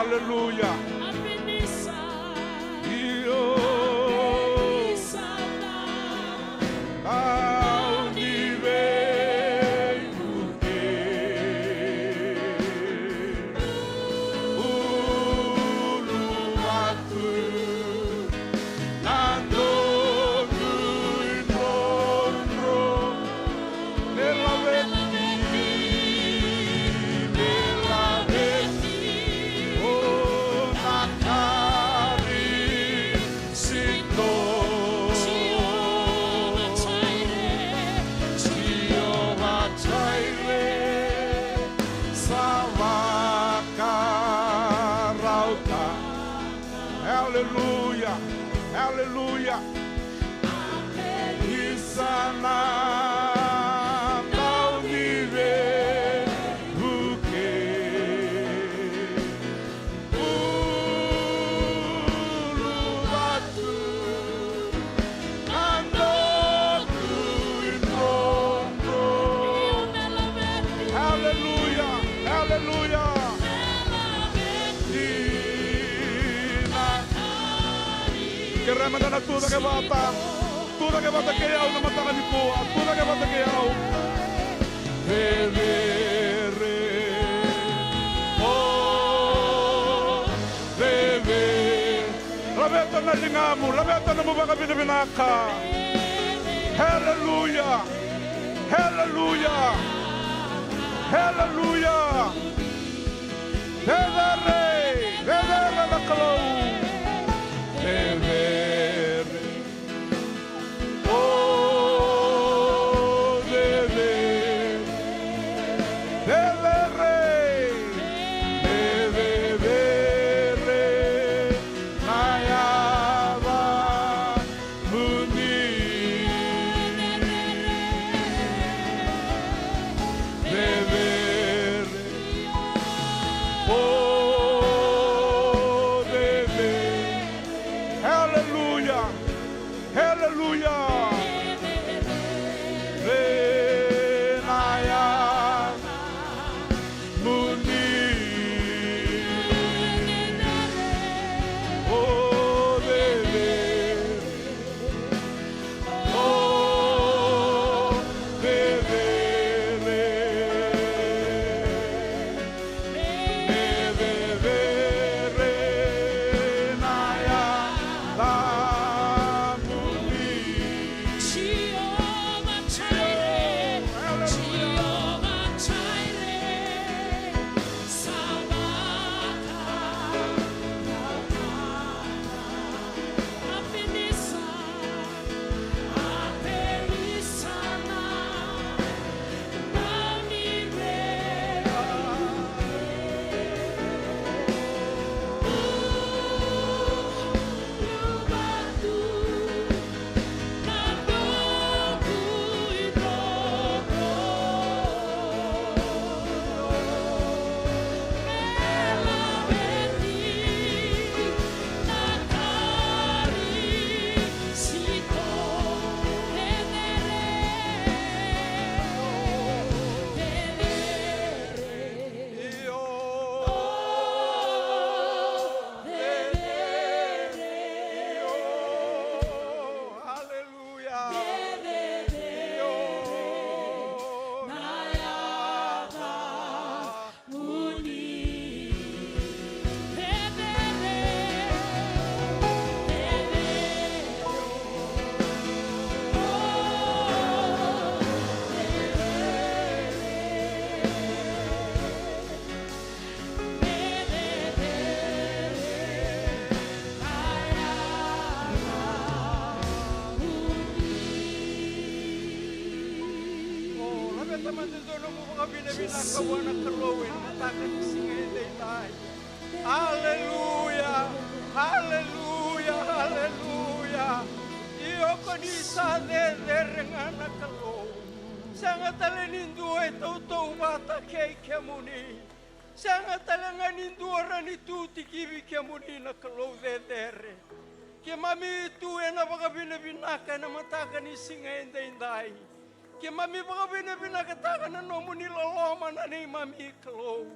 Hallelujah. Hallelujah. Hallelujah. Isana naunive buke ulubatu andoku inrondo. Hallelujah. Hallelujah. Keremana na tudo que bata que ao na mata ni po, tudo que bata que ao. Bebere, oh, bebe. Rabeta na lingamu, rabeta na mubaka binaka. Hallelujah, hallelujah, hallelujah. Bebere, bebere na kalau. Bebere, oh bebere, bebere, bebere, nayaba muni, bebere, oh. Hallelujah. Hallelujah. Renaya Muni. Oh, baby. Oh, baby. Hallelujah, hallelujah, hallelujah. Io con i sade derengana kalau. Sangat talanindu itu tau bata kei kemuni. Sangat talanganindu orang itu tikibi kemuni na kalau dere. Ke mami itu ena baga bina binaka na mataka ni singa indai. Ke mami baga bina binaka taka na nomuni loloma na ni mami kalau.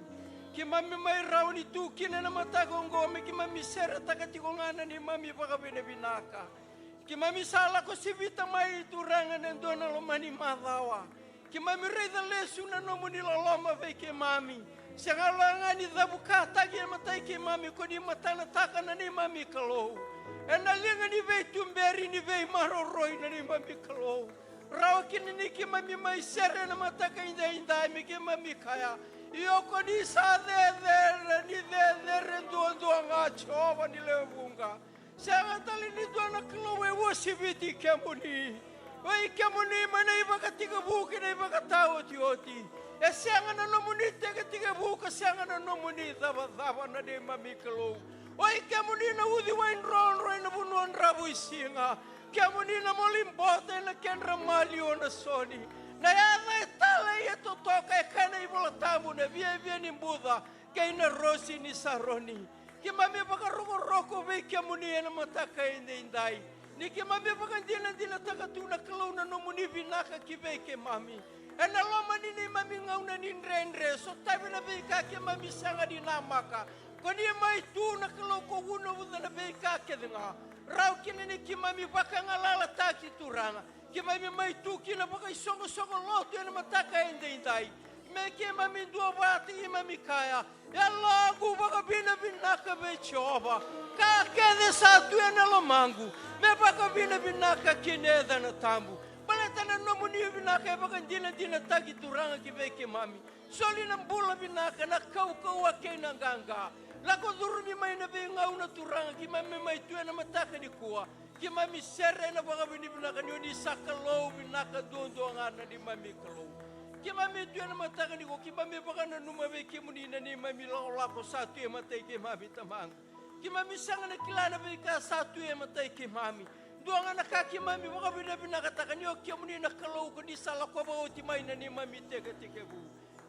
Ki mami mai rau ni tu kina na matago ngome ki mami sera takati ko ngana ni mami baka binaka. Ki mami sala ko sivita mai turanga nendona lo mani madawa. Ki mami reida lesu na no muni loloma ve ke mami. Sangala ni dabuka tagi matai ke mami ko ni matana taka na ni mami kalau. Ena linga ni ve tumberi ni ve maroroi na ni mami kalau. Rau kini ni ki mami mai sera na mataka inda mi ki mami kaya. Ioko ni sa ni renduando nga chova ni levunga. Sanga tali ni dona klowe wosiviti kemuni. Oi kemuni mana iba katika buki na iba katao tioti. E sanga na nomuni tega tiga buka sanga na nomuni dava na de mami klo. Oi kemuni na udi wain ron na bunuan rabu isinga. Kemuni na molimbote na kenra malio na soni. Na yada tala ya totoka e kana ibola tamu na via ni Buddha kay na rosi ni saroni. Ki mami baka roko ve ki muni na mataka indai. Ni ki mami baka dina takatuna klauna no muni vinaka ki ve ke mami. Ena loma ni mami ngauna ni ndrendre so tabi na ve ka ki mami sanga di namaka. Koni mai tu na klau ko uno na ve ka ke nga. Rau kini ni ki mami baka ngalala taki turanga. Ki mami mai tu kina baka songo loto na mataka indai. Me ke mami dua bati mami kaya. Ya lagu baka binaka be chova. Ka ke de satu na lomangu. Me baka binaka kineda na tambu. Baleta na no muni binaka baka dina tagi turanga ki ve ke mami. Soli na bula binaka na kau ake na ganga. Lako durumi mai na be ngauna turanga ki mami mai tu na mataka di kuwa. Ki mami sere na baka binaka ni sakalo binaka dondo ngana di mami kalau. Ki mami tu na mataka ni ko ki mami baka na numa ve ki muni na ni mami lako satu e matai ki mami tamang. Ki mami sanga na kilana ve ka satu e matai ki mami. Duanga na kaki mami baka binaka taka ni o ki muni na kalau ko ni sala ko ba oti mai na ni mami tega bu.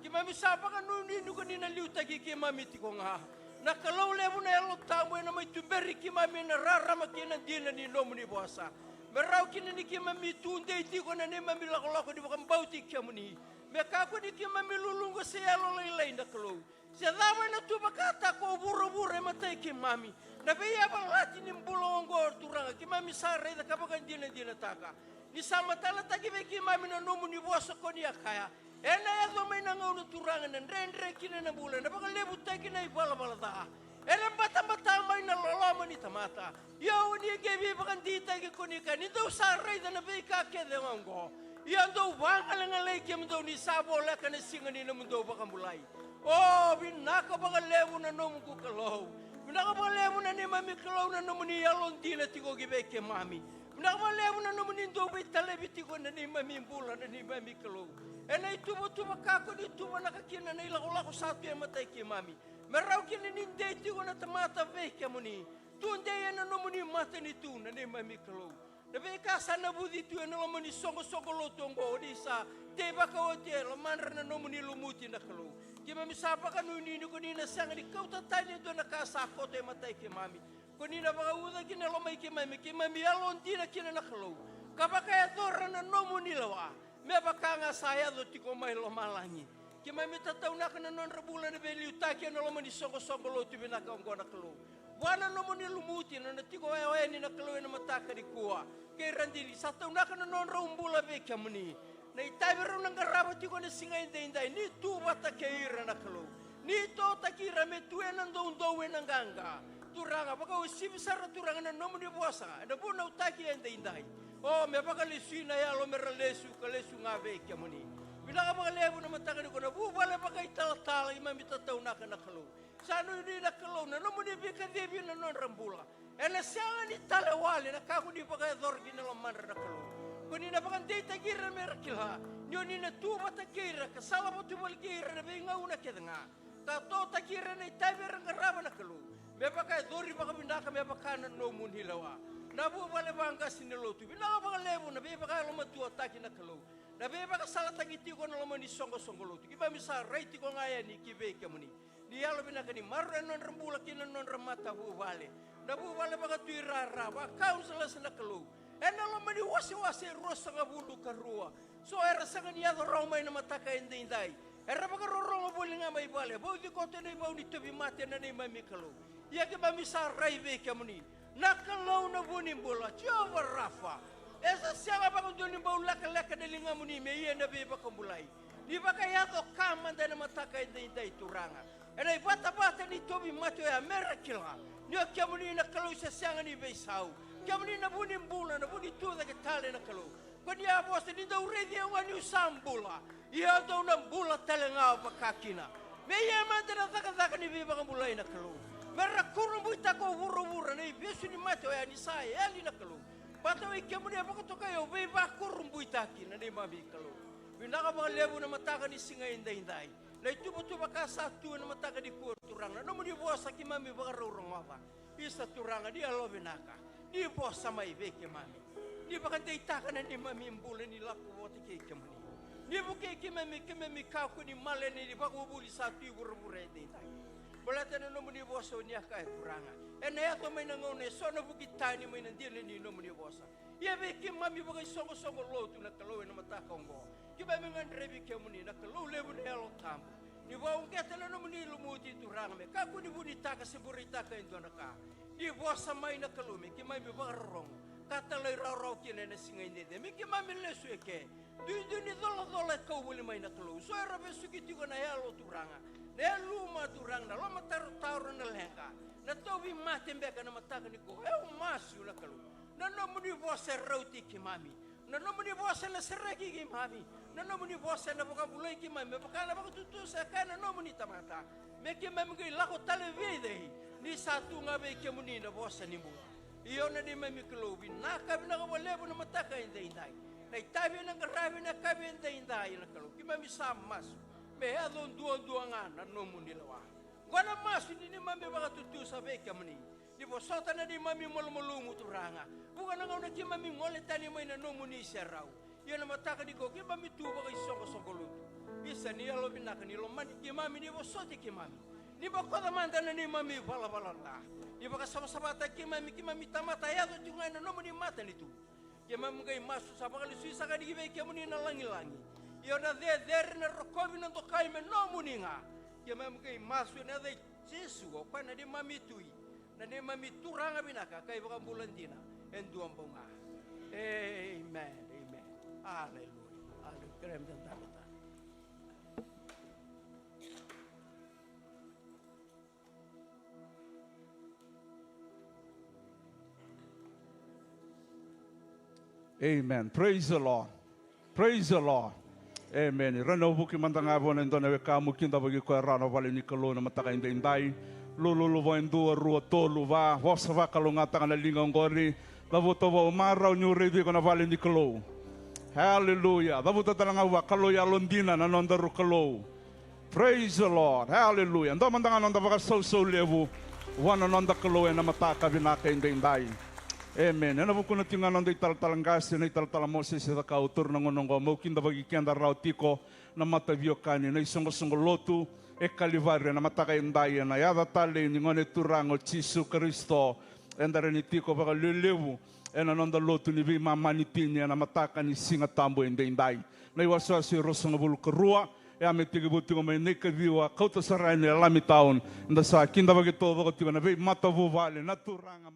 Ki mami sapa ka nuni ko ni na liuta ki mami ti ko nga. Na kalau lebu na elo tamu na mai tumberi ki mami na rarama ki na dina ni no muni boasa. Merau ki ni ki mami tunde ti ko na ni mami lako di baka bauti ki muni. Me kako ni ki mami lulungo se elo lai na kalau. Se dama na tu bakata ko buru matai ki mami. Na be ya balati ni mbulongo turanga ki mami sare da kabaka dina taka. Ni sama tala taki be ki mami na no muni boasa ko ni akaya. Ena ya zo mai na ngau turanga na rendre kina na bula na baka lebu taki na ibala da. Ena bata mai na lolama ni tamata. Yo ni gebi baka dita ki kunika ni do sare da na be ka ke de ngo. Ia do wanga ngalai ke mdo ni sabo la kana singa ni na mdo baka mulai. Oh binaka baka lebu na no mku kalau. Binaka baka lebu na ni mami kalau na no muni yalon dina tiko gibe ke mami. Binaka baka lebu na no muni do be talebi tiko na ni mami bula na ni mami kalau. Ena itu kako di tuba nakakina na ilako satu e matai ke mami. Merau kini ninde tiko na tamata ve ke muni. Tunde na no muni mata ni tu na ni mami kalau. Nabe ka sana budi tu na lo muni songo lo tongo di sa te baka o te lo manra na no muni lumuti na kalau. Ki mami sapa ka no ni ko ni na sanga di kau tatani do na ka sa ko te matai ke mami. Ko ni na baka uda kina lo mai ke mami alon tina kina na kalau. Kabaka ya torra na no muni lawa. Me baka nga saya do tiko mai lo malangi. Ki mami tatau na kana non rebula na beli utaki na lo muni songo lo tu bina ka ngona kalau. Wana no muni lumuti na tiko e ni na kalau na mataka di kuwa. Kay randili sa tau na kana non rumbula be ka muni. Na itabiru nang garaba tiko na singa indai ni tu bata keira na kalau. Ni to takira me tu en ando nang ganga. Turanga baka usibi sara turanga na no muni bosa. Na bu na utaki indai. Oh me baka lesu na ya lo meralesu ka lesu nga be ka muni. Bila ka baka lebu na mataka ni ko na bu bala baka itala imam itatau na kana kalau. Sano ni na kalau na no muni be ka debi na non rambula. Ela sanga ni talawali na kako di baka dorgi na lo manra na kalau. Kuni na baka data gira merakila. Nyo ni na tuba takira ka sala mo tubal gira na be ngauna kedanga. Ka to takira na itabi rangaraba na kalau. Me baka dori baka bindaka me baka na no muni lawa. Nabu bale bangga sinilotu. Bina baka lebu na be baka lo matua taki na kalau. Na be baka sala tagiti ko na lo mani songo lotu. Kiba misa reiti ko ngaya ni kibe ke muni. Ni yalo bina kani marre non rembula kina non remata bu bale. Nabu bale baka tuirara baka kausala sana kalau. Ena lo mani wasi rosa ngabulu karua. So era sanga ni ado raumai na mataka indai. Era baka rorong boli nga may bale. Bau di kote na ibaw ni tobi mate na ni mami kalau. Ia ke mami sarai be kamuni. Nakalau na bunin bola. Jawa Rafa. Esa siapa baka doni bau laka de linga muni me ia na be baka mulai. Di baka yato kamanda na mataka indai turanga. Era bata ni tobi mate ya merakila. Ni kamuni na kalau sesianga ni be sau. Kamuni na bunin bola na buni tu da ke tale na kalau. Kani abos ni dau redi ang anu sambula. Ia dau na bula telenga pakakina. Me ia mantena taka ni be baka mulai na kalau. Merah kurung buita ko wuro-wuro na ibisu ni mato ya ni saya ali na kalau. Pato ikiamu ni apa kutoka yo be ba kurung buita kina ni mami kalau. Binaka mga lebu na mataka ni singa inday. Na itubo baka satu na mataka di kuur turang na no ni bosa ki mami baka rurong apa. Isa turanga di alo binaka. Di bosa mai be ki mami. Di baka deitaka na ni mami mbule ni laku wote ki ikiamu ni. Di buke ki mami kau ni male ni di baka ubuli satu wuro-wuro inday. Balata na nomo ni bosa niya kay kuranga. Ena yato may nangone so na bukita ni may nandili ni nomo ni bosa. Ia be ki mami bagay songo lotu na kaloy na matakongo. Ki ba mga ndrebi ke muni na kaloy lebu na yalo tambo. Ni ba ungketa na nomo ni lumuti turanga me. Kaku ni bunita ka sigurita ka indo na ka. Di bosa may na kaloy ki mami bagarong. Katalay raw kina na singay nede. Mi ki mami lesu eke. Duidu ni dola kau buli may na kaloy. So era besukiti ko na yalo turanga. Na luma turang na lama taru na lengka. Na tobi mate mbeka na mataka ni ko. Masu na kalu. Na nomu ni bosa rauti ki mami. Na nomu ni bosa na seregi ki mami. Na nomu ni bosa na buka bulai ki mami. Baka na baka tutu sa kana nomu ni tamata. Me ki mami ki lako tale vide. Ni satu ngabe ki muni na bosa ni mu. Iyo na di mami kelobi. Nakabi na kawalebu na mataka inday. Na itabi na karabi na kabi inday na kalu. Ki mami samas. Me adon dua-duangan na nomu nilawa. Wana masu ni mami baka tutu sa beka mani. Di bosota na di mami molumulumu turanga. Bukan na ngauna ki mami ngole tani may na nomu ni serau. Yan na mataka di ko ki mami tu baka isoko lutu. Bisa ni alo binaka ni lomani ki mami di bosoti ki mami. Di baka manda na ni mami bala la. Di baka sama-sabata ki mami tamata ya to tunga na nomu ni mata ni tu. Ki mami ngai masu sa baka lisuisa ka di beka mani na langi-langi. Ia na der na rokobi na tokai me no muninga. Ia mami kai masu na dai Jesu o pa na di mami tui. Na di mami turanga binaka kai baka bulandina en duam bonga. Amen. Hallelujah. Krem dan tamata. Amen. Praise the Lord. Praise the Lord. Amen. Rano buki mandanga bona ndona we ka mukinda bagi ko rano vale ni kalo na mataka indai. Lulu vo endua rua tolu va vosa va kalonga tanga linga ngori. Lavo tovo marau nyu revi ko na vale ni kalo. Hallelujah. Lavo talanga wa kalo ya londina na nonda ru kalo. Praise the Lord. Hallelujah. Ndo mandanga nonda baka so levu. Wana nonda kalo na mataka binaka indai. Amen. Ana buku na tinga nanda ital-talangasi na ital-talamose sa kautur na ngonongo mo kinda bagi kianda rautiko na matavio kani na isongo-songo lotu e kalivaria na mataka indaya na yada tali ni ngone turango Jesu Kristo endare ni tiko baka lelewu ena nanda lotu ni vi mamani tinya na mataka ni singa tambo indai na iwaswasi rosongo bulu kerua e ame tiki buti ngome neka viwa kauta sarai ni alami taon nda sa kinda bagi todo bako tiga na vi matavu vale na turanga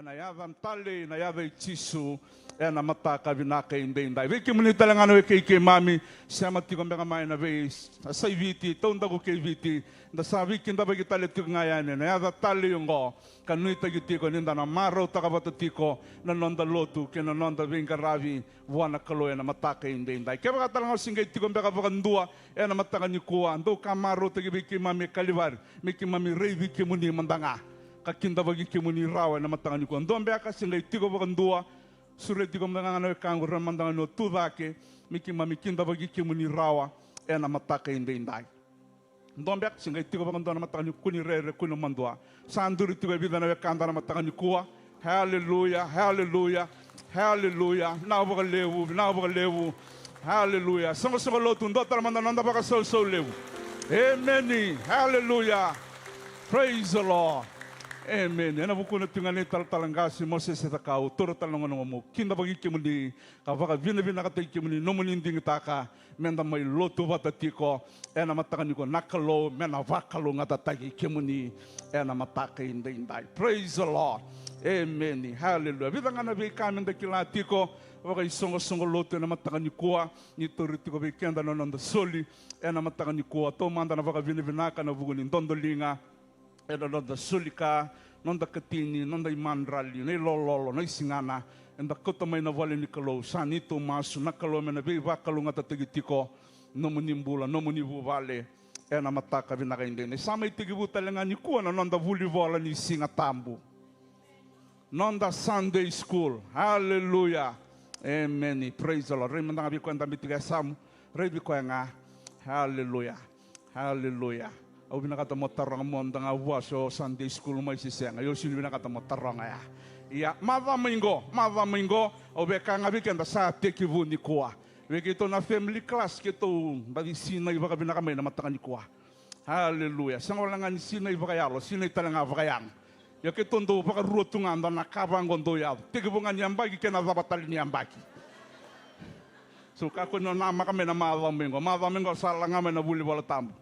na yava mtale na yava Jesu na mataka binaka indai veki muni talangano ke mami sama tiko mbanga mai na ve sai viti tonda ko ke viti nda sabi kinda bagi tale tiko ngayane na yava tale yongo kanui tagi tiko ninda na maro takabata tiko na nonda lotu ke na nonda vinga ravi wana kalo na mataka indai ke baka talango singai tiko mbanga bakandua na mataka ni kuwa ndo kamaro tagi veki mami kalivar meki mami revi ke muni mandanga kakinda bagi kimuni rawa na matanga ni ko ndombe akasinga itiko bakandua sure tiko manga na kangu ramandanga no tudake miki mami kinda bagi kimuni rawa na mataka indai ndombe akasinga itiko bakandua na matanga ni kuni rere kuni mandua sanduri tiko bida na kanda na matanga ni kuwa hallelujah na bogalewu hallelujah songo lotu ndo taramanda nanda baka lewu amen hallelujah praise the Lord. Amen. Ena bukuna tingani talangasi Moses etakau toro talongono mo kinda bagi kimuni kavaka vina kata kimuni nomuni nding taka menda mai lotu watatiko ena mataka ko nakalo mena vakalo ngata tagi kimuni ena mataka indai. Praise the Lord. Amen. Hallelujah. Vida ngana be kamenda kilatiko waka isongo lotu ena mataka nikua ni toritiko be kenda nonda soli ena mataka nikua to manda na vaka vina kana vuguni ndondolinga ena nonda sulika nonda katini nonda imandrali nei lololo nei singana enda kota mai na vale ni kalo sanito masu na kalo mena be vakalo ngata tegitiko no munimbula no munivu vale ena mataka vinaka indene sama itigibu talenga ni kuana nonda vuli vola ni singa tambu nonda Sunday school. Hallelujah. Amen. Praise the Lord. Remanda ngabi kwenda mitiga samu rebi kwenga. Hallelujah. Hallelujah. Au binakata mo tarang mo ndanga waso Sunday school mai sisenga yo sinu binakata mo taranga ya ya mava mingo au beka ngabi kenda sa tekivu ni kwa wekito na family class kito badi sina ibaka binaka mai na mataka ni kwa. Hallelujah. Sangolanga ni sina ibaka yalo sina italanga vakayang ya kito ndo baka ruotunga ndo na kabango ndo ya tekivu ngani ambaki kena zabatali ni ambaki so kako no na makame na mava mingo salanga mai na buli wala tambu.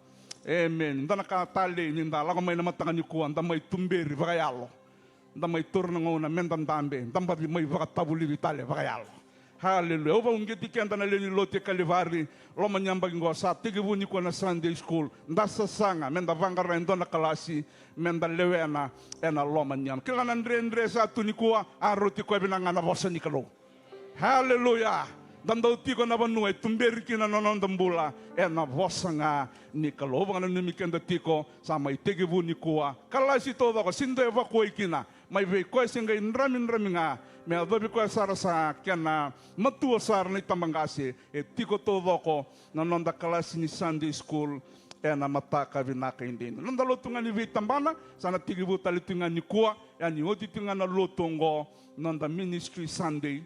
Amen. Ndana ka tale ni ndala ko may namatanga ni kuan ndamay tumberi vakayalo. Ndamay turna ngona mendandambe ndambati may vakatabuli vitale vakayalo. Hallelujah. Ova ungeti kenda na leni lote kalivari loma nyamba ngo sa tigibu ni ko na Sunday school ndasa sanga menda vangara ndona kalasi menda lewena ena loma nyam. Kila ndre sa tunikua aroti ko binanga na bosa ni kalo. Hallelujah. Dandau tiko na banuai tumberi kina nonon dambula ena vosanga ni kalo vanga na mikenda tiko sama itegibu ni kuwa kalasi todo ko sindo evakoi kina mai ve ko singa inraminga me adobi ko sara sa kana matua sar ni tambangasi e tiko todo ko nonon da kalasi ni Sunday school ena mataka vinaka indin nonda lotunga ni vitambana sana tigibu talitunga ni kuwa yani oti tunga na lotongo nonda ministry Sunday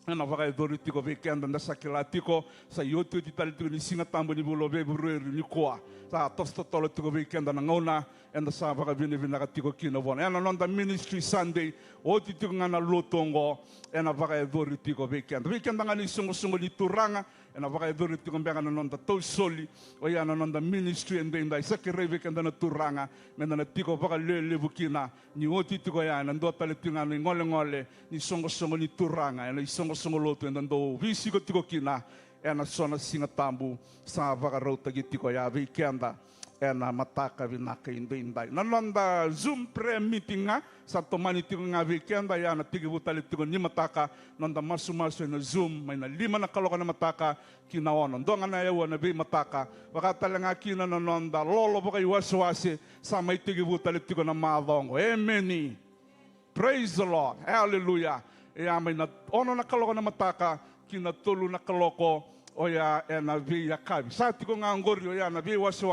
ena vakai doriti ko weekend nda sakilati ko sa yotu ti talitiko ni singa tambo ni bulo be buru ni kwa sa tosto tolo tiko weekend na ngona enda sa vakai vini nakatiko kino bona ena nonda ministry Sunday oti tiko ngana lotongo ena vakai doriti ko weekend ngani sungo ni turanga ena vakai doriti ko benga nonda tosoli o ya nonda ministry ende inda sakire weekend na turanga menda na tiko vakai lele bukina ni oti tiko ya ndo talitiko ngani ngole ni sungo ni turanga ena songo lotu endo visi ko tiko kina ena sona singa tambu sa vakarota gitiko ya weekenda ena mataka vinaka indai nanonda Zoom prayer meeting sa tomani tiko nga weekenda ya na tigibu talitiko ni mataka nonda masu na Zoom may na 5 na kaloka na mataka kinaono ndonga na yawa na be mataka wakatalanga kina nonda lolo baka iwaswase sa may tigibu talitiko na madongo. Amen. Praise the Lord. Hallelujah. Ya may na ono na kaloko na mataka kina tolu na kaloko o ya na vi ya kabi sa tiko nga ngori o ya na vi wase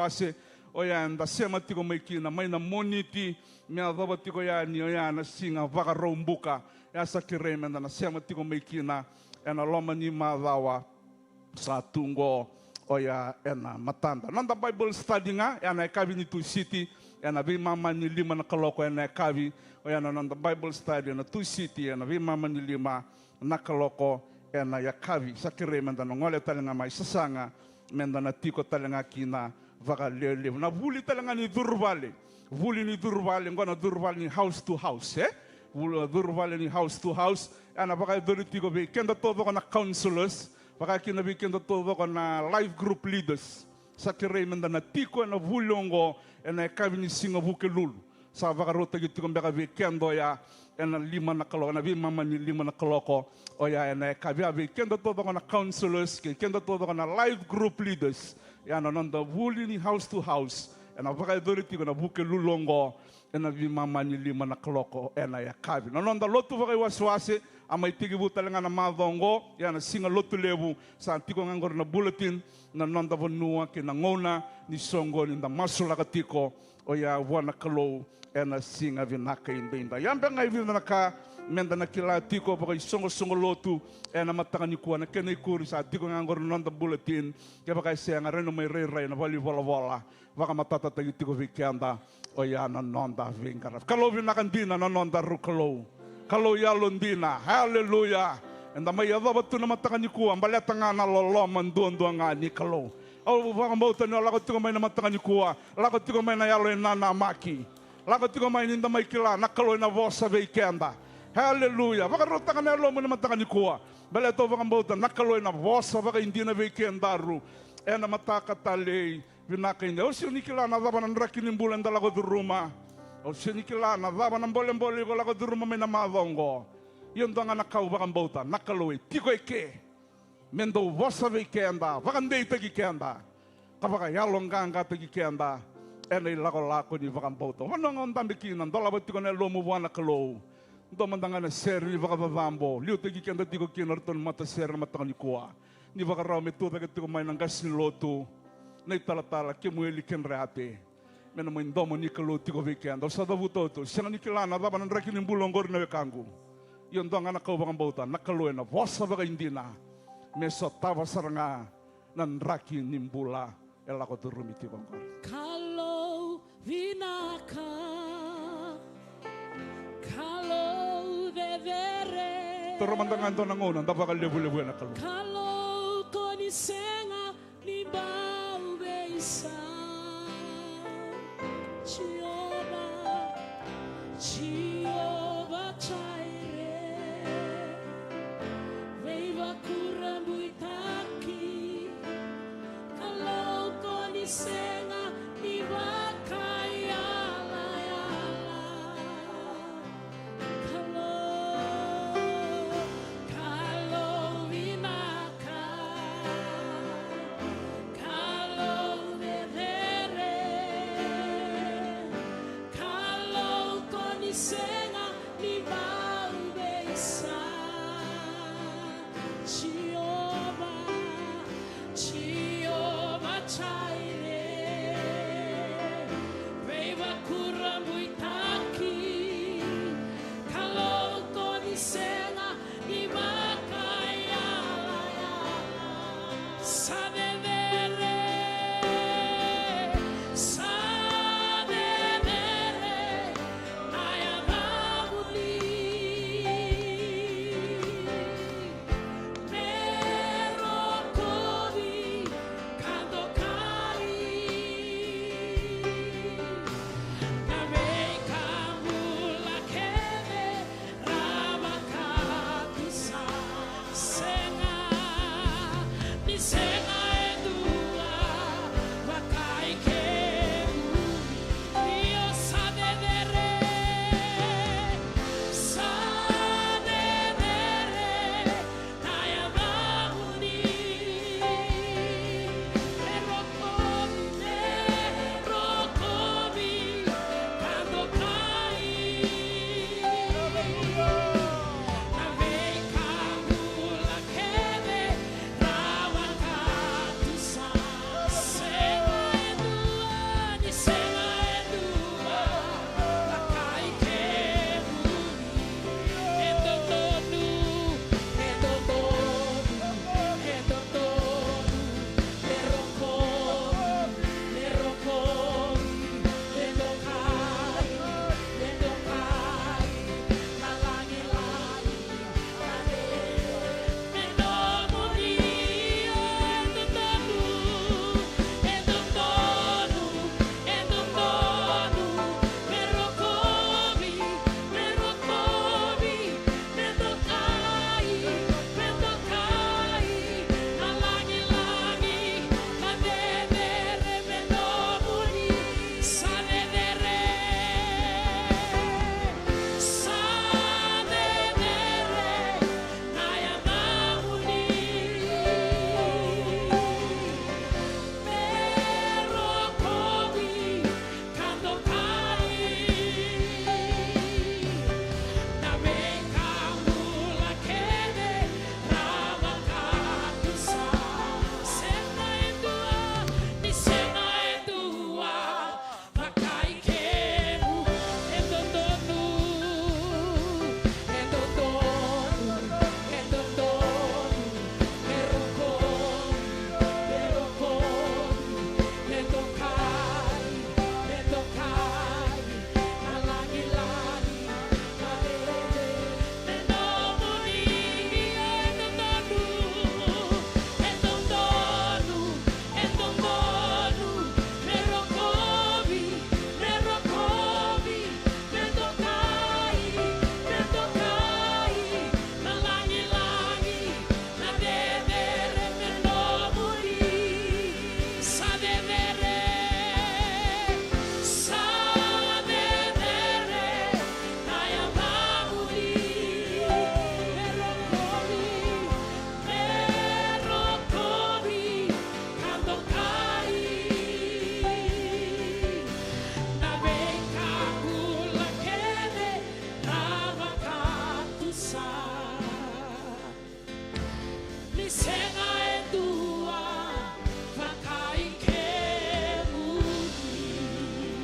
o ya nda sema tiko may kina may na moniti mia daba tiko ya ni o ya na singa vaka rombuka ya sa kireme na sema tiko may kina na loma ni madawa sa tungo o ya na matanda nanda Bible study nga ya na kabi ni tu city na vi mama ni 5 na kaloko na kabi o yan na Bible study na tu city na vi mama ni 5 na kaloko na yakavi sa kiremenda no ngole talanga mai sasanga menda na tiko talanga kina vaka lele na vuli talanga ni durvale ngona durvale ni house to house durvale ni house to house ana vaka tiko be kenda todo na counselors vaka kina be kenda todo na life group leaders sa kiremenda na tiko na vulongo na yakavi ni singa vuke lulu sa vakarota gitu kong beka weekendo ya ena 5 na kaloko na vi mama ni 5 na kaloko o ya ena kavi weekendo todo na counselors weekendo todo na life group leaders ya na nonda vuli ni house to house ena vakadoriti ko na buke lulongo ena vi mama ni 5 na kaloko ena ya kavi na nonda lotu vakai waswase amai tigibu talanga na madongo ya na singa lotu lebu sa tiko ngangor na bulletin na nonda vonua ke na ngona ni songo ni nda masula katiko o ya wana kalo ena singa vinaka indinda yambe ngai vinaka menda na kila tiko pa songo lotu na mataka ni kuana kene kuri sa tiko ngangor nonda bulletin ke pa se nga reno mai re na vali vola vaka matata tagi tiko vikenda o ya na nonda vingara kalau vinakandina na nonda rukalo kalau ya londina hallelujah enda mai ava batu na mataka ni kuan baleta nga na lolo mandundo nga ni kalau au vaka mauta no lago tiko mai na mataka ni kuan lago tiko mai na yalo na maki lago tiko mai ninda mai kila na kalau na vosa vikenda hallelujah vaka rota kana lo na mataka ni kuan baleto vaka mauta na kalau na vosa vaka indina vikendaru na mataka talei vinakainde o sinikila na dava nan rakinin bulan dalago du ruma o sinikila na dava nan bolem ko lago du ruma mena madongo yon danga na kau vaka mauta na kalau tiko eke mendo vosa vikenda vaka ndei tagi kenda kapaka yalonganga tagi kenda nei lago ni vaka mauta wanong on tambikinan dolabo tiko na lomo wana kalau ndo mandanga na ser ni vaka vavambo liu tagi kenda tiko kinorton mata ser mata ni kuwa ni vaka rau metu tagi tiko mai nang gasin lotu nei tala ke mueli ken reate mena mo indomo ni kalau tiko vikenda sa davu toto sena ni kilana dava nan rakinin bulongor na kangu yon dong anak kau vaka mauta na kalau na vosa vaka indina meso tava saranga nan rakinin bula elako turumiti kongkor kalau vinaka kalau devere toromandangan to nangunan dava ka lebu-lebu na kalau kalau konisenga ni bau beisa Jehovah Jireh veiva kurambuitaki kalau konisenga ni bakaya kalau vinaka kalau devere kalau konisenga ni bau beisa Jehovah Jireh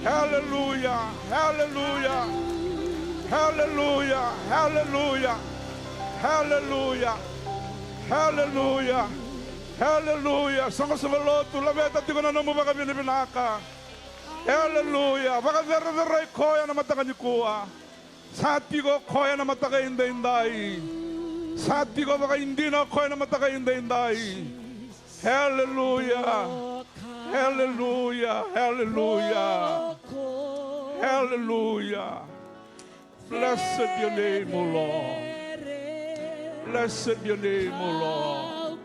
Hallelujah. Hallelujah. Hallelujah. Hallelujah. Hallelujah. Hallelujah. Hallelujah. Sanga-sanga lotu lameta tiko na namu baka binibinaka. Hallelujah. Baka vera koya na mataka nikua. Sati ko koya na mataka inday. Sati ko baka hindi na koya na mataka inday. Hallelujah. Hallelujah. Hallelujah. Hallelujah. Blessed your name, O Lord. Blessed your name, O Lord.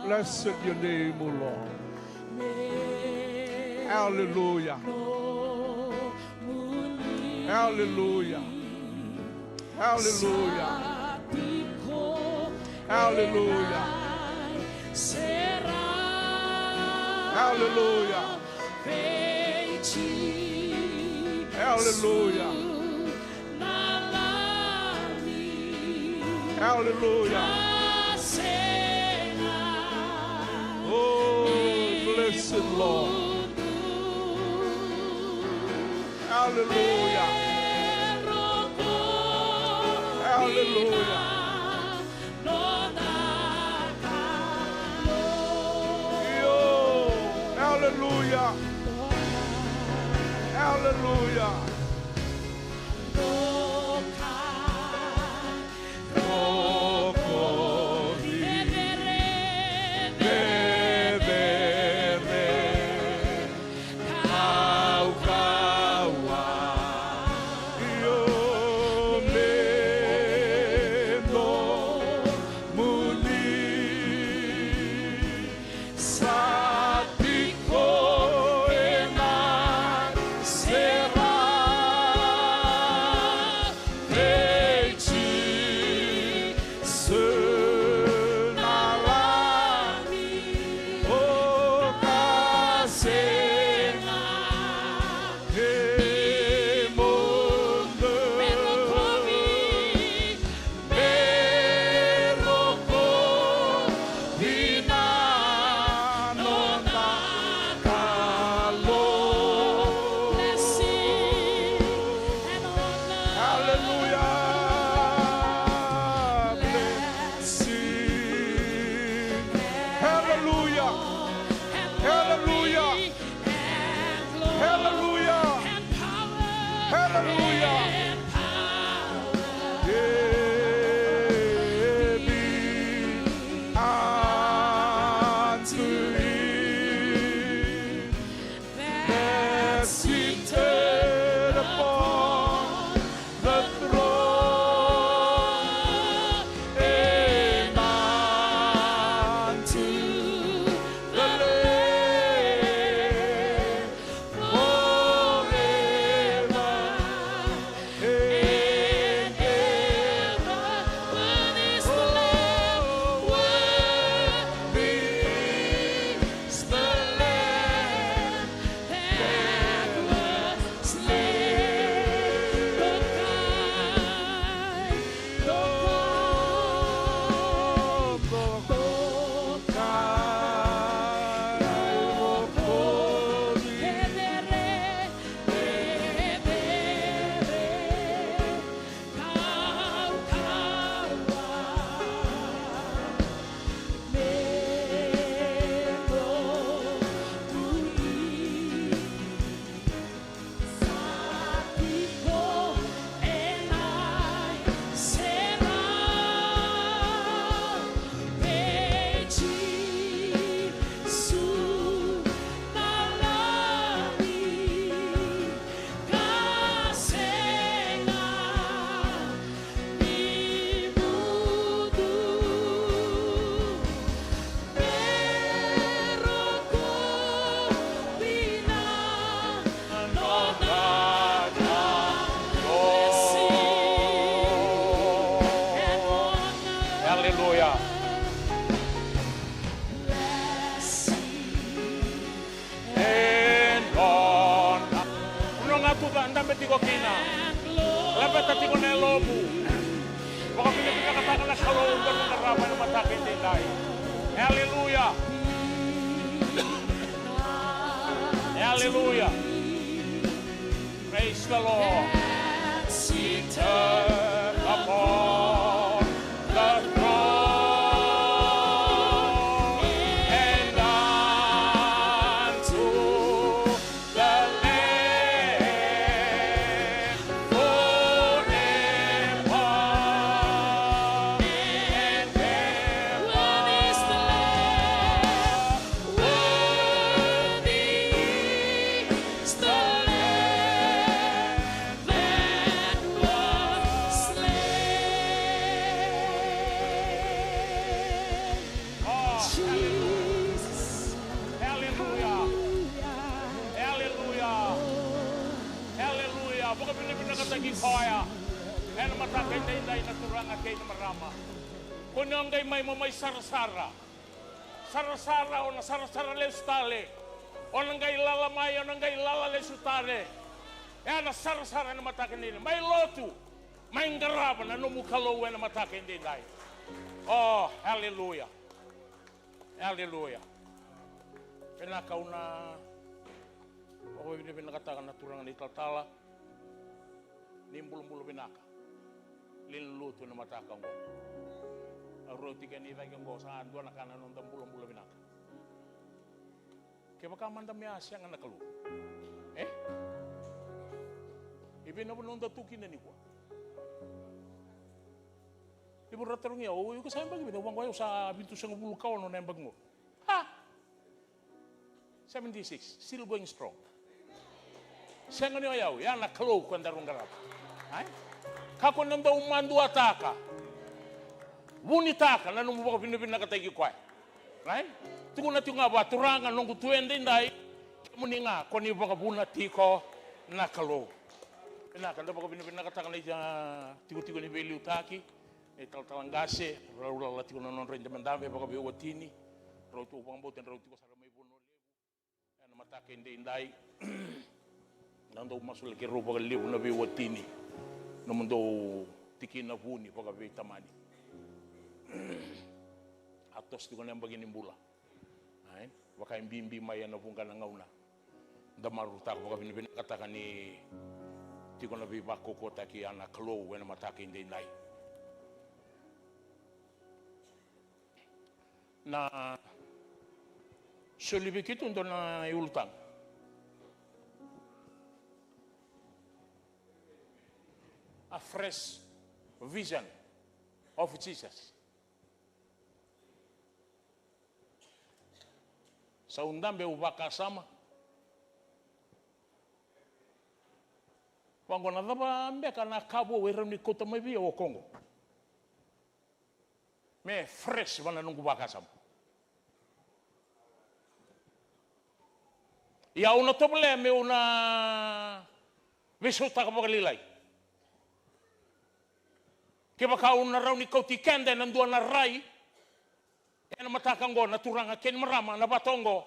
Blessed your name, O Lord. Hallelujah. Hallelujah. Hallelujah. Hallelujah. Hallelujah. Hallelujah. Hallelujah. Oh, blessed Lord. Hallelujah. Hallelujah. Hallelujah. Hallelujah. tiko kina. Lapeta tiko na lobu. Baka pinapinakataka na sa loob ng naramay ng matakin nilay. Hallelujah. Hallelujah. Praise the Lord. that seated Upon the throne and unto the Lamb forever and ever. Worthy is the Lamb, worthy is the Lamb that was slain. Oh, Jesus, hallelujah. Hallelujah. Hallelujah. Buka Pilipina katagi koya. Ena matakay na inday na turanga kay na marama. Kunang kay may sarasara. Sarasara o na sarasara le sutale. O nang kay lalamay o nang kay lalale sutale. Ena sarasara na matakay na inday. May lotu. May ngaraban na numukalo na matakay na inday. Oh, hallelujah. Hallelujah. Pinakaw na ako hindi pinakatakan na turang ni Tatala. Nimbulong-bulong pinaka. Linluto na matakang ko. Roti ka nila kang ko saan doon nakanan ng bulong-bulong pinaka. Kaya makamandam niya siya nga nakalu. Ibinabunong datukin na ni ko. Ibu ratarong niya, o ko sa'yo bagi, binawang ko sa bintu sa ngabulukaw no na yung bag mo. Ha! 76, still going strong. Siya nga niya yaw, yan nakalaw ko ang darong garap. Ay? Kako nang daw umandu ataka. Wunitaka, nanong mo ba pinipin nakatagi ko ay. Right? Tungo na tiyo nga ba, turangan nung kutuende inday, muni nga, kung niyo ba kabuna tiko, nakalaw. Pinaka, daw ba pinipin nakataka na tigo-tigo ni Beli Utaki, tal-talangase, raulalati ko na non rin damandami, baka biwatini, rautu upang boten, rautu ko sa ramay buno lebu, yan matake inday, nando masul ke rupa lebu na biwatini, naman daw tikin na buni, baka bitamani. Atos di ko na yung bagin bula. Ay, baka yung bimbi maya na bunga na ngauna. Damarutak, baka binakatakan ni di ko na bibako ko taki anak low, when matake inday. Na solibik itu untuk na iultang. A fresh vision of Jesus. Sa undang be ubaka sama. Wango na daba mbeka na kabo weram ni kota mai o Kongo. Me fresh wana nungu baka sama. Ya una toble me una visuta ka pagalilay. Ke baka una rauni koti kende nandua na rai. Ena matakanggo na turanga ken marama na batongo.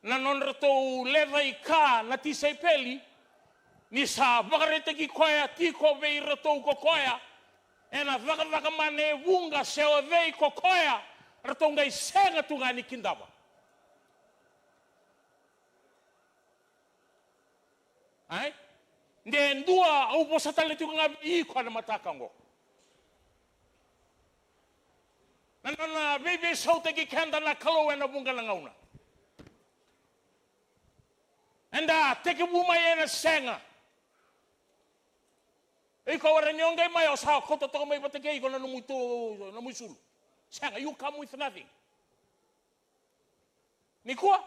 Na nonreto levai ka na tisay peli. Ni sa bakarete ki koya tiko vei reto ko koya. Ena vaka mane wunga seo vei ko koya. Reto ngai senga tunga ni kindaba. Ai? Then dua au posatale tu ngabi ko na matakango. Nana baby so teki kanda na kalo na bunga na ngauna. Anda teki buma yena senga. Ikaw rin yung gay mayo sa ko totoo may batigay ko na numusul. Senga, you come with nothing. Ni kuwa.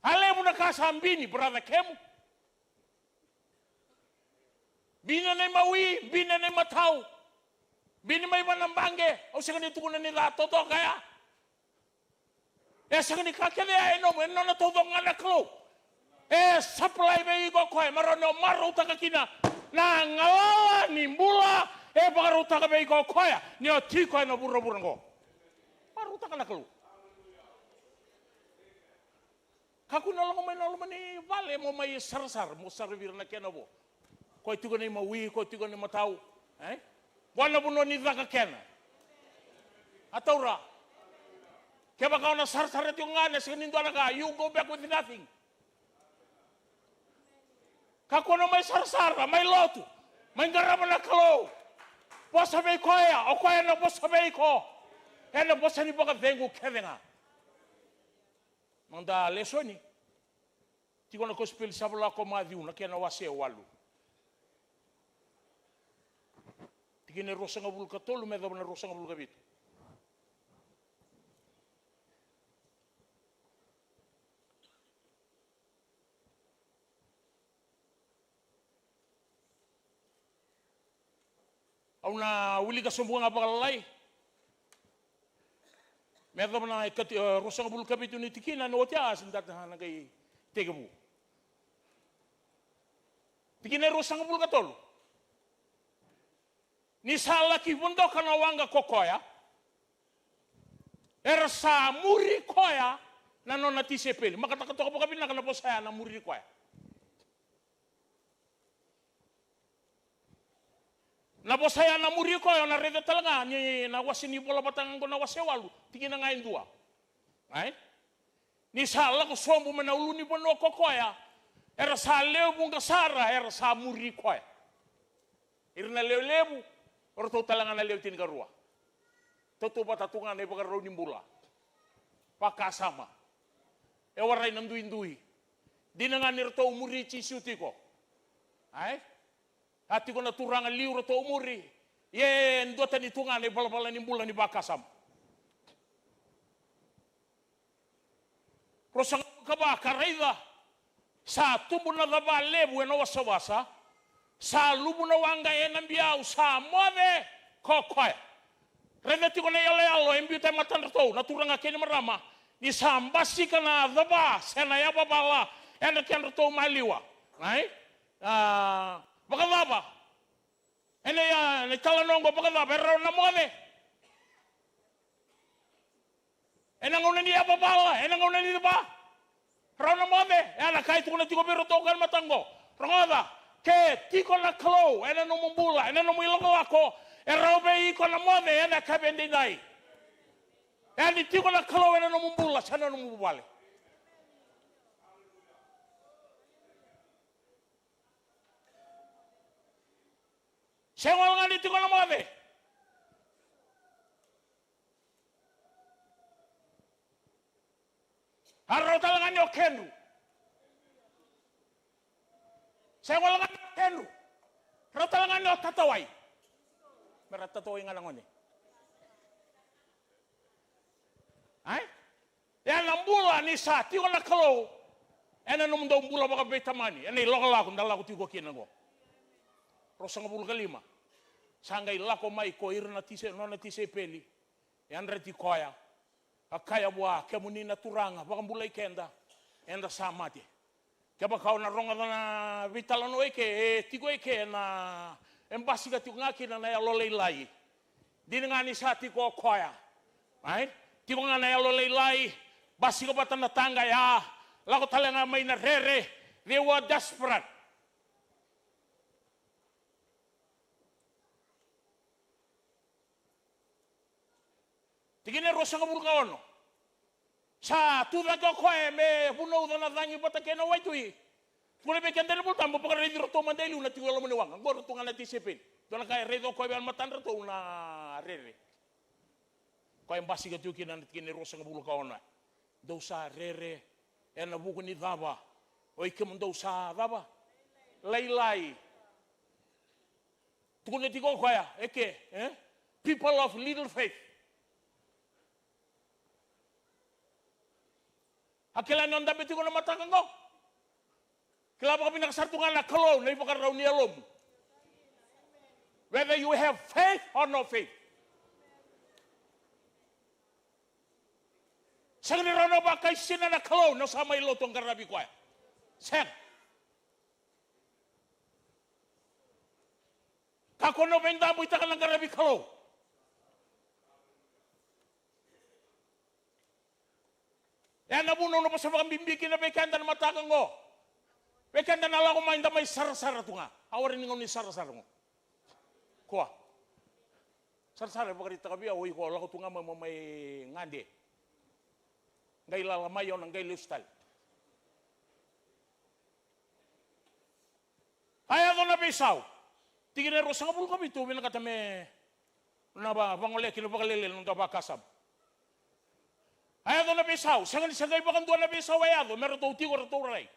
Hale mo na kasambini, brother Kemu. Bina na mawi, bina na mataw. Bini may manambange, o sa ganito ko na nila, totoo kaya. Sa ganito kakilya, no na totoo nga naklo. Supply ba iko ko, marano, maruta ka kina, na ngalawa, nimbula, bakaruta ka ba iko ko, niyo tiko na burang ko. Maruta ka naklo. Kaku na lang may nalaman ni Vale, mo may sarsar, mo sarvir na kenabo. Ko tiko na mawi, ko tiko na mataw. Wala buno ni Zaka Kena. Atau ra. Kaya baka na sarsaret yung nga, nasa kanindo na ka, you go back with nothing. Kako na may sarsara, may lotu, may garama na kalo. Bosa may koya, o koya na bosa may ko. E na bosa ni baka vengo kevenga. Manda lesoni. Tiko na kospil sabla ko madhiu na kena wase walu. Tiki ne rosa ngabul katolu me na rosa ngabul kabit. Au na uli ka sombunga bakalai. Merda na rosa ngabul kabit ni tiki na no tia sindat na kay tegebu. Tiki ne rosa ngabul katolu. Ni salaki bundo kana wanga kokoya. Era sa muri koya na nona tisepeli. Makatakato ka kabin na kana po saya na muri koya. Na po saya na muri koya na reda talaga ni na wasini bola batang ko na wasewalu. Tiki na ngayon dua. Ay? Ni sala ko sombo na uluni bono kokoya. Era sa leo bunga sara era sa muri koya. Irna leo Orto talangan na leutin karua. Toto batatungan na ipakarau nimbula. Pakasama. Ewaray nanduindui. Di na nga nirto umuri chisuti ko. Ay? Hati ko naturangan liuro to umuri. Yen dota nitungan na balabala nimbula ni pakasama. Prosang kaba karayda. Sa tubo na daba lebu eno wasa-wasa. Sa lubu na wanga enambiau sa mode kokoy. Renati ko na yalo embute matan to naturanga kini marama ni sambasi kana daba sena ya babala ena ken to maliwa. Ai? Bakalaba. Ene ya ne talanongo bakalaba ero na mode. Ena ngona ni babala, ena ngona ni ba? Ro na mode, ena kai tu na tiko biro to kan matango. Rongoda. Ke tiko na klo ena no mumbula ena no muilongo ako erobe iko na mone ena kabendi dai eni tiko na klo ena no mumbula sana no mubale sewal ngani tiko na mone harro talangan yo kendu saya walangan kendu, ratalangan no tatawai, meratatawai ngalangon ni. Ay, yan ang bula ni sa tiyo na kalo, ena nung daw bula baka betamani, ena ilokala kung dalago tiyo kinango. Rosang bula kalima, sangay lako mai ko irna tise no na tise peli, yan reti koya, akaya bua kemuni naturanga, baka bulay kenda, enda samati. Kaya kau na ronga na vitalano eke tigo eke na embasi ka tigo ngaki na ya lolelai. Di nga ni sa tigo koya. Right? Tigo nga na ya lolelai basi ko batan na tanga ya. Lako talaga may na rere. They were desperate. Tigin na rosa ka bulkaono. Sa tuda ko koe me puno na dangi bata kena waitui. Kule be kendele bul tambo pakare di roto mandeli una tingolo mene wanga. Ngoro tunga na tisepin. Dona kai redo koe be matan roto una rere. Koe mbasi ka tuki na kene rosa ngabulu ka ona. Do sa rere ena buku ni daba. Oi ke mundo sa daba. Lai. Tukune tiko koe eke, people of little faith. Akila nonda beti ko na matakan ko. Kila baka pinakasartungan na kalo na ipakaraw ni alom. Whether you have faith or no faith. Sang ni rano ba kay sina na kalo na sa may lotong karabi ko. Sang. Kako no benda mo itakan ng karabi kalo. Yan nabuno na pa sa mga bimbikin na bekanda na matakang ko. Bekanda na lang ko mainda may sarasara ito nga. Awarin nga ni sarasara mo. Kuha. Sarasara, baka rita kabi, awoy ko, ako ito nga may ngandi. Ngay lalamayon, ngay lustal. Aya do na besau. Tigine ro sanga bulka bitu mina kata me na ba bangole kilo bakalele nung ba kasab. Aya do na besau, sanga sanga ibakan do na besau aya do mero to tigo to rai.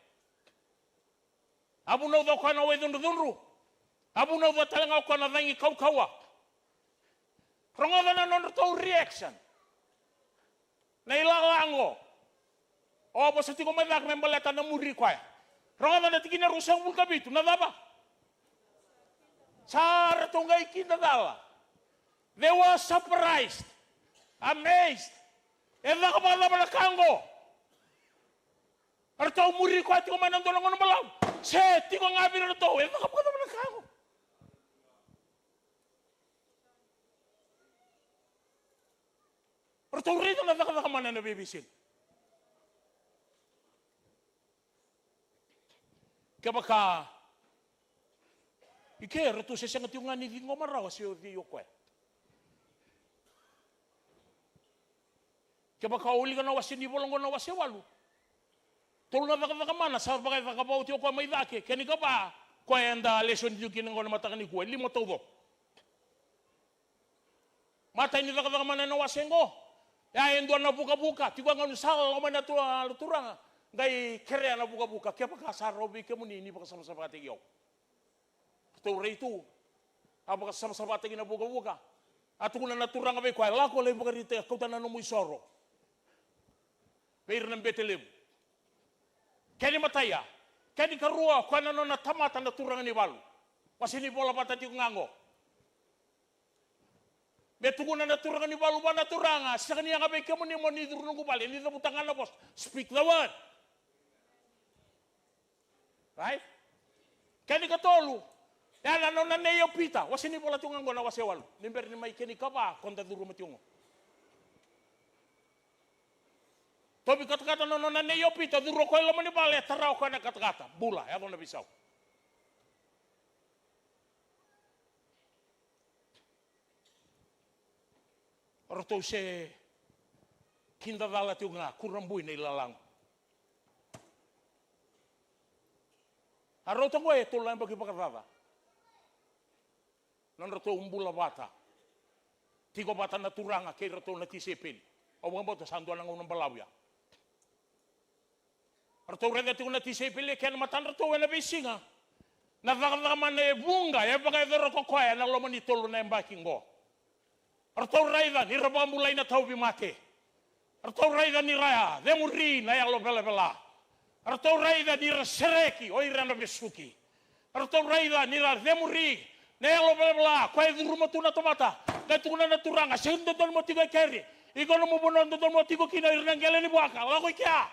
Abu no do kana we dunru. Abu no do talanga kana dangi kau kawa. Rongoda na non to reaction. Na ilalango. O bo sa tigo madak membaleta na muri kwaya. Rongoda na tigine ro sanga bulka bitu na daba. Sara tungai kita dala. They were surprised, amazed. Ela kapala balakango. Arto muri ko ati ko manang dolong ono balaw. Se ti ko ngabi na to. Ela kapala balakango. Arto rito na nakaka mana na bibisin. Kapaka Ike retu se sanga tiunga ni ngomara wasi o di yokwe. Keba ka uli kana wasi ni bolongo na wasi walu. Tolu na vaka mana sa vaka vaka bau tio kwa mai dake keni ka ba ko enda lesson di kini ngona mataka ni ko limo todo. Mata ni vaka mana na wasengo. Ya endo na buka ti kwa ngonu sa ko mana tu turanga. Ngai kere na buka keba ka sa robi ke muni ni baka sama-sama te yo. Tau rei tu, apa sama-sama tinggi na buka-buka. Atu kuna naturang abe kuai lako le buka rite kau tanah nomu isoro. Beir nam betelem. Kani mataya, kani karua kuai nano na tamata naturang ni balu. Wasini bola pata ti ngango. Betuku na naturang ni balu ba naturanga. Sakani yang abe kamu ni mo ni durungu bali ni tabutangan na bos. Speak the word. Right? Kani katolu. Ya no na neyo pita, wasini bola tungang gona wasewal. Nimber ni mai keni kaba konta duru matungo. Tobi kata-kata no na neyo pita duru ko ilo mani bale tarau ko na kata-kata bula ya gona bisau. Orto se kinda dala tunga kurambui nei lalang. Aro tongo e tulan bagi pakatata. Non rato umbula bata. Tigo bata na turanga kay rato na tisipin. O mga boto sando lang unang balawya. Rato rega tigo na tisipin le kaya matan rato na bisinga. Navakavaman na bunga ya bagay rato kwaya na loman itolo na embaking go. Rato raida ni rabambulay na tawbi mate. Rato raida ni raya demuri na yalo bela. Rato raida ni rasereki o irana besuki. Rato raida ni demuri Nelo bela, kau itu rumah tu na tomata, kau tu na turanga, sehingga tu mau tiga keri, ikon mau bonon tu mau tiga kina irang gelen ibu akal, lagu kia.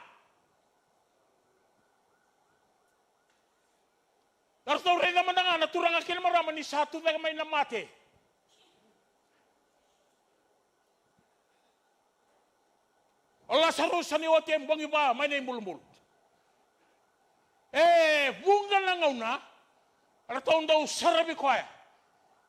Terus tu reda mendengar, na turanga kini marama ni satu tak main mati. Allah sarusan ni waktu yang bangi ba, main yang bulbul. Bunga nangauna, ada tahun dah sarabi kuaya.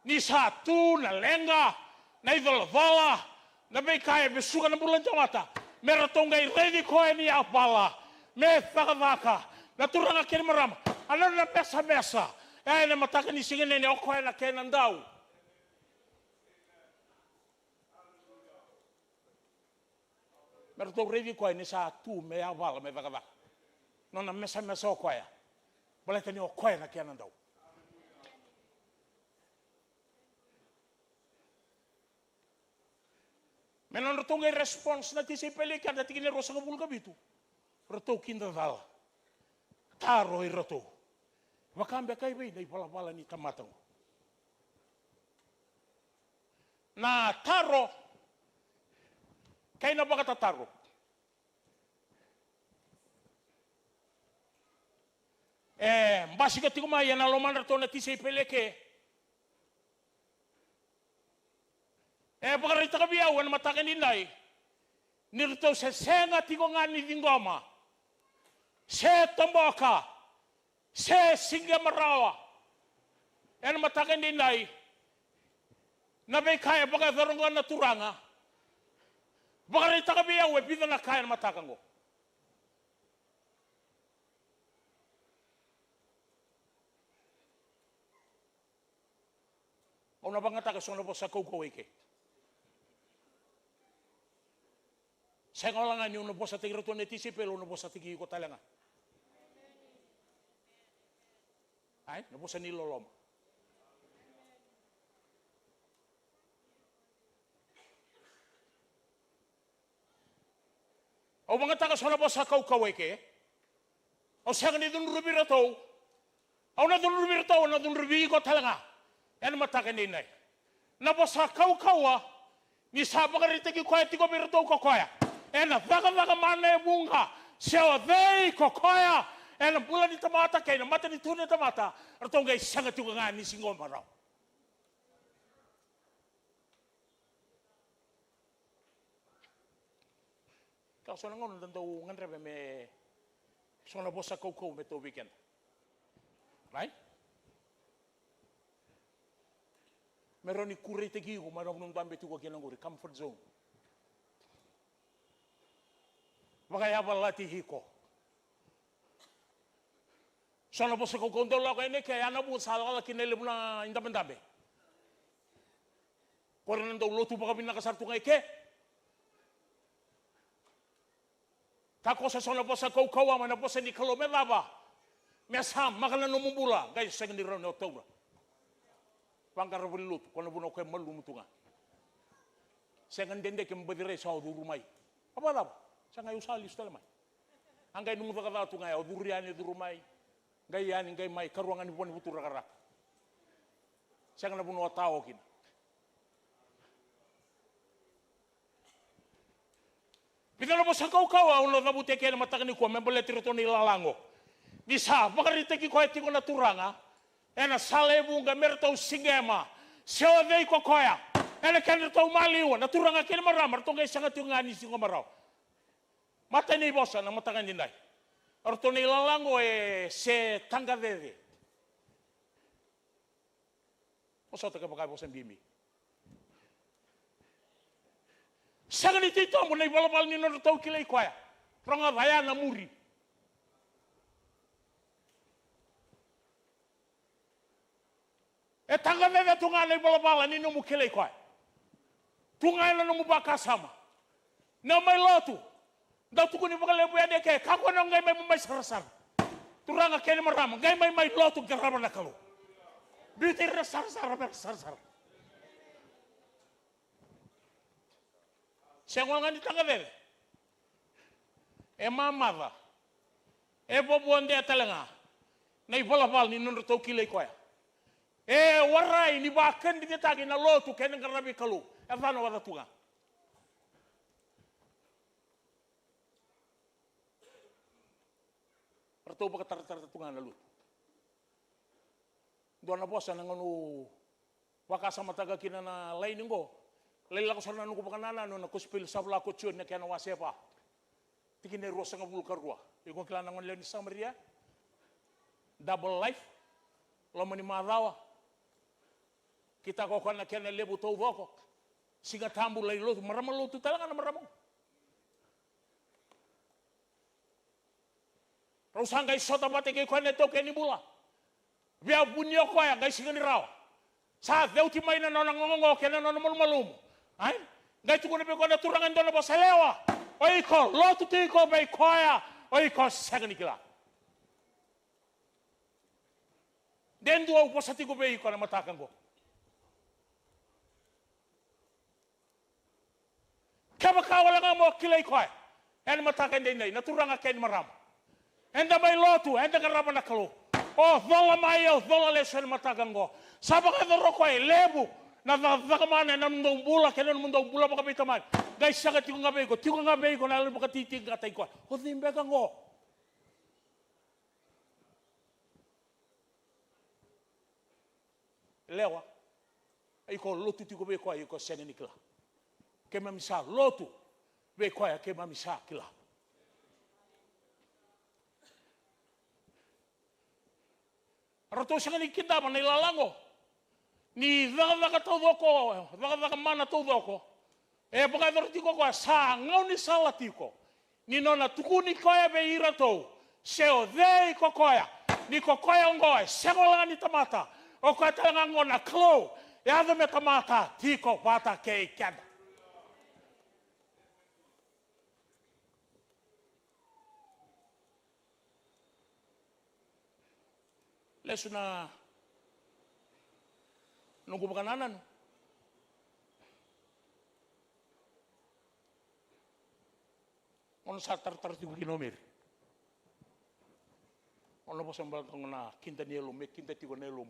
Ni satu na lenga na idolvala na bekai besuka na bulan jamata meratongai ready ko ni apala me fakavaka na turanga ken maram ana na mesa na mataka ni singene ni oko na kenan daw meratong ready ko ni satu me apala me fakavaka no na mesa oko ya boleh tani oko na kenan daw. Menon rato ngay response na ti si pelikan na tingin rosa ng bulga bitu. Rato kinda dala. Taro ay rato. Wakambe kay bay na ipalapala ni tamatang. Na taro. Kay na baka tataro. Mbasi ka tikumaya na loman rato na ti si pelike. Pakarita kabiyawan matakan inay. Nirto sa senga tigongan ni Dingoma. Se Tomboka. Se Singamarawa. Matakan inay. Nabay kaya baka darungan na turanga. Pakarita kabiyawan pita na kaya matakan ko. O na bangata ka sona po sa koukou ike. Sa ngolangan yung na po sa tigreto netisi pero na po sa tigi ko talanga. Ay, na po sa nilolom. O mga taga sona po sa koukou ike. O sa ganito rubira to. O na dun rubira to, na dun rubi ko talanga. Yan matakan din ay. Na po sa koukou ni sabang ritagi ko ati ko biro to ko koya. Ena vaga mana bunga. Siya dei ko koya. Ena pula ni tamata kay na mata ni tuna tamata. Artong gay sangat yung nga ni singom araw. Kau so nangon tanda ngan rebe me so na bosa koukou me to weekend. Right? Meron ni kure tegi ko manong nung tambe tu ko kinanguri comfort zone. Bagaya balati hiko. So na bosa koukou ndo la ko ene kaya na bu sala kinele muna indamandambe. Kore nando lotu baka binakasartu ngay ke. Kako sa sona po sa koukou mana po sa ni kilometa ba? Mesam makalan numubula guys sa ni ron October. Pangkar belut kono buno ko malu mutunga. Sa ngandende ke mbadire sa durumay. Apa la? Sa ngayo salis talamay. Angay numu ka ta tunga ya duriani durumay. Gayani gay may karuangan ni pon butura karak. Sa ngana buno tao kin. Pinalo mo sa koukou ulo na buteke na matakani ko membole tirito ni lalango. Bisa bakarite ki ko eti ko naturanga. Ena salebu nga merto singema. Sio dei ko koya. Ena kanito maliwa naturanga kin maramar to ngay sangat yung ngani singo maraw. Mata ni bosa na matakan dinday. Orto ni lalango se tanga dede. Oso ta ka bakay bosa bimi. Sagan itu mo na ibalabal ni no tau kilay kwaya. Pronga vaya na muri. E tanga veve tunga na ibalabal ni no kilay kwaya. Tunga na no mubaka sama. Na may lotu. Da tu kuni bakal lebu ya deke. Kako na ngay may sarasar. Turanga kene marama. Ngay may lotu garaba na kalu. Bitir na sarasar. Siya nga ni tagavel. E mamava. E bobuande talanga. Na ibalabal ni nono to kilay koya. E waray ni bakan di tagi na lotu ken ngarabi kalu. E vano wada tunga. Rato ba katar tunga na lut. Do na bosa na ngono wakasa mataga kina na lain ngo. Laila ko sana nuko pakanana no nakuspil sa wala ko tune na kaya nawase pa. Tikine rosa nga bulkarwa. Iko kilala ngon Leon Samaria. Double life. Lama ni marawa. Kita ko kana kaya lebu to wako. Singa tambu lailo maramalo tu talaga na maramo. Rosang guys sota bate ke kana to kani bula. Bia bunyo ko ya guys singa ni raw. Sa deu ti mai na ngongo kena no malum. Ay, ngai tu ko be ko na turangan do na bosalewa. Oi ko, lotu ti ko be koya. Oi ko sagani kila. Den do ko sati ko be ko na matakan ko. Kaba ka wala nga mo kilay koy. En matakan din nay naturanga ken maram. Enda may lotu, enda karama na kalo. Oh, vola mayo, vola lesen matakan ko. Sabaka do koy lebu. Na vakamana na mundong bula kena mundong bula baka bitaman guys sagat yung ngabe ko na baka titig atay ko hodimbe ka ngo lewa ay ko lotu ti ko be ko ay ko sene nikla ke mamisa lotu be ko ay ke mamisa kila rato sa ni kita man ilalango ni vaga todo ko vaga mana todo ko e baka dortiko ko sa ngau ni salatiko ni nona tukuni ko ya be irato seo dei ko koya ni ko koya ngo se ko ni tamata o ko tanga ngona klo e ado me tamata tiko pata ke kada. Lesu na nunggu bakananan. Ono sa tar tigo kinomir. Ono po sambal kong na kinta nilum, me kinta tigo nilum.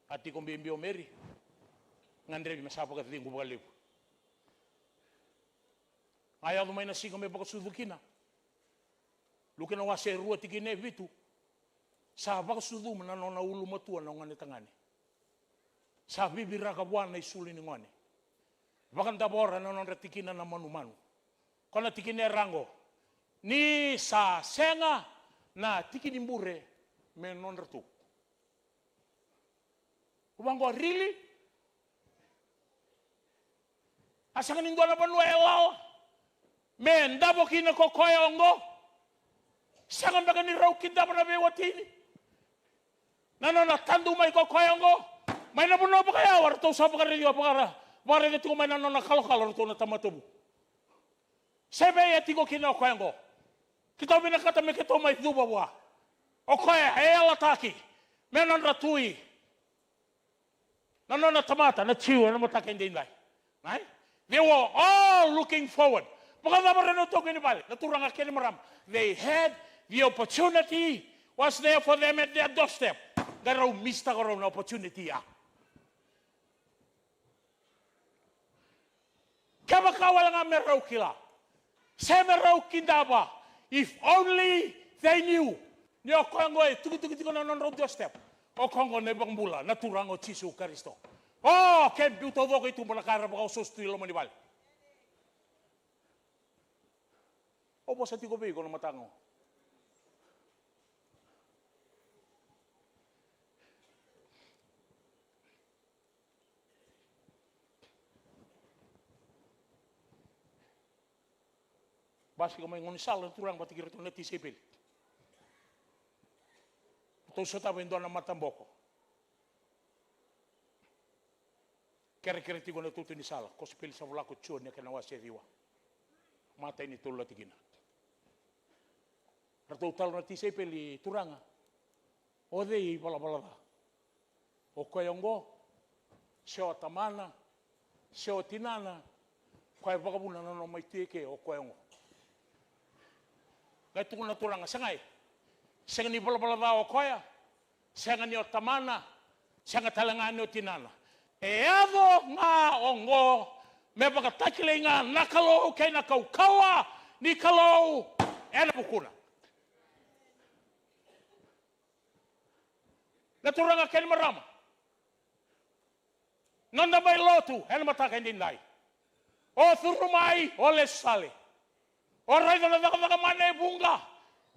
Ati kong bimbi omeri. Ngandre masapa ka tinggu bakaliw. Ayaw lumay na siga may bakasudukina. Lukin na wase rua tikine vitu. Sa bakasudu manano na ulo matua na ngani tangani. Sa bibira ka buwan na isuli ni ngani. Bakan tabora na ratikina na manu-manu. Kona tikine rango. Ni sa senga na tikinimbure menon ratu. Ubanggo, really? Asangan nindo na banwa elao? Men, dabo kina ko koyongo? Sangan baga ni raw kinda pa na bewatini? Nano na tandu may ko koyongo? May nabuno pa kaya? Warto sa pagkarilyo pa Mare que tu mai na kalo to na tamatubu. Sebe ya tigo kina koyango. Kita bina kata me keto mai duba wa. Okoya ela taki. Menon ratui. Na tamata na chiu na matake ndai. Right? They were all looking forward. Pagkada ba rin ito kinibali? Naturang akin maram. They had the opportunity was there for them at their doorstep. Garaw mista ko na opportunity ya. Kama kawal nga meraw kila. Se meraw kindaba. If only they knew. Ni o kongo e tuki na non doorstep. O kongo ne bang bula naturang o Jesu Kristo. Oh, ken buto do itu manakara ba sustu ilo manibal. O bosa ti ko bigo no matango. Basi ko may ngunisal ang turang batikir ito na tisipil. Ito sa tabi doon ang matamboko. Kere-kere tigo na tuto ni sala. Kospil sa wala ko tiyon niya kanawa siya diwa. Matay ni tulo tigina. Rato talo na tisipil i turanga. O de i bala-bala. O koyongo. Siya o tamana. Siya o tinana. Kaya baka muna na may tike o koyongo. Kaya tukul na turang sangay. Sanga ni bala-bala o koya. Sanga ni o tamana. Sanga talangan ni o tinana. E ado nga ongo. May pagkatakilay nga nakalo kay nakaukawa ni kalo. E napukuna. Naturang akin marama. Nanda bay lotu. E namatakin din day. O thurumay o lesali. Orai na nakakamana bunga.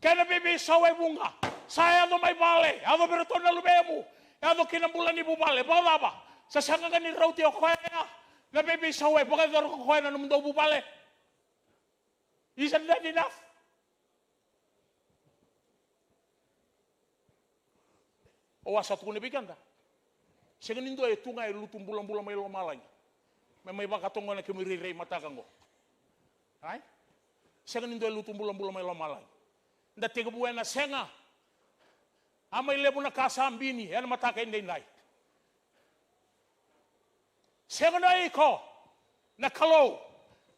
Kaya nabibisaw ay bunga. Saya do may bale. Ado bereton na lumemu. Ado kinambulan ni bubale. Baka ba? Sa sanga ni rauti o kaya. Nabibisaw ay. Baka daro ko kaya na naman daw bubale. Isn't that enough? O asat ko nabigan ta. Sige nindo ay tungay lutung bulang-bulang may lumalay. May bakatongo na kimiriray matakan ko. Right? Senga nindo lutung bulang-bulang may lamalay. Nda tiga buwan na senga. Amay lebo na kasambini. Yan mataka hindi nai. Senga na iko. Na kalo.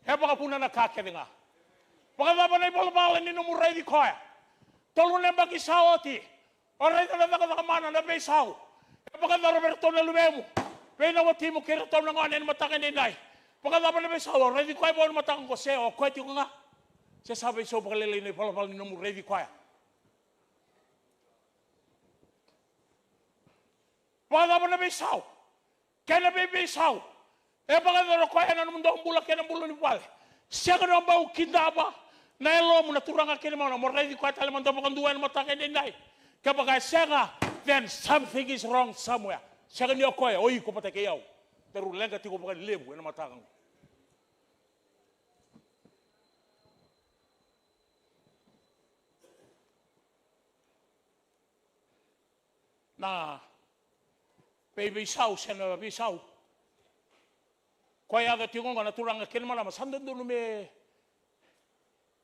Heba ka puna na kakya nga. Pagkatapa na ibalabala ni numuray di koya. Tolo na mag-isaw ati. Oray na nakamana na may isaw. Pagkatapa Roberto na lumemo. Pwede na wati mo kirato na nga na mataka hindi nai. Pagkatapa na may isaw. Oray di koya mo na matakan ko siya. O kweti ko nga. Saya sabi so pakalilay na ipalapal ni namu ready kwaya. Pagkata pa na bisaw. Kaya na bisaw. E baka na kwaya na naman daw ang bulak yan ang bulo ni Pale. Siya ka naman ba o kindaba? Na elo mo naturang akin naman. Mo ready kwaya talaman daw pakanduan matakin din day. Kaya baka siya nga, then something is wrong somewhere. Siya ka niyo kwaya. Oy, ko patay kayaw. Pero lenga tiko pa kanilibo. Yan ang matakang ko. na peibeisau sena bisau koy ada tingonga na turanga ken mala sandondo me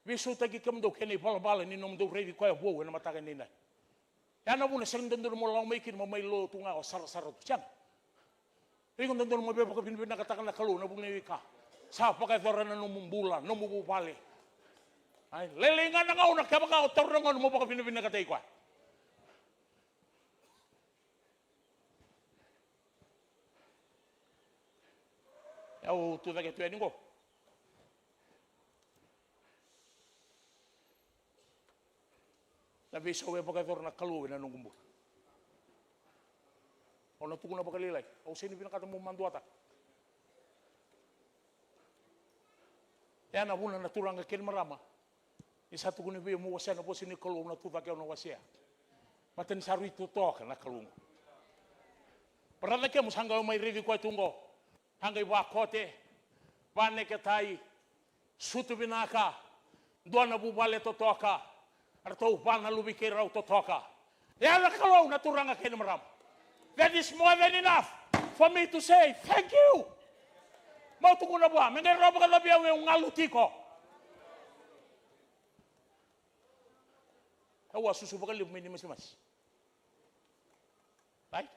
visu tagi kamdo ken bala ni nom do revi koy wo na mataka ni na ya na buna sandondo mo law maikin mo may lo tunga o sar tu chang ingon dondo mo be ko bin na katakan na kalu na bungi ka sa pa ka torana no mumbula no mubu pale ay lelingan na ngau na ka toranga mo pa bin na katay ko au tu dake tu eningo na viso we pagkator na kaluwi na nung kumbul o natuko na pagkalilay o sino pinakata mo manduata yan abuna naturang akin marama isa tuko ni biyo mo wasya na po sini kaluwi na tutake na wasya matin sarwi tutok na kaluwi parada ke mo sanggaw may revi ko tungo hanggai wakote wane ketai sutu binaka dona bubale totoka arto bana lubi kerau totoka ya la kalau naturanga ken maram that is more than enough for me to say thank you mau tunggu na bua mengen roba kala biya we ngalutiko awa susu bakal mini mas right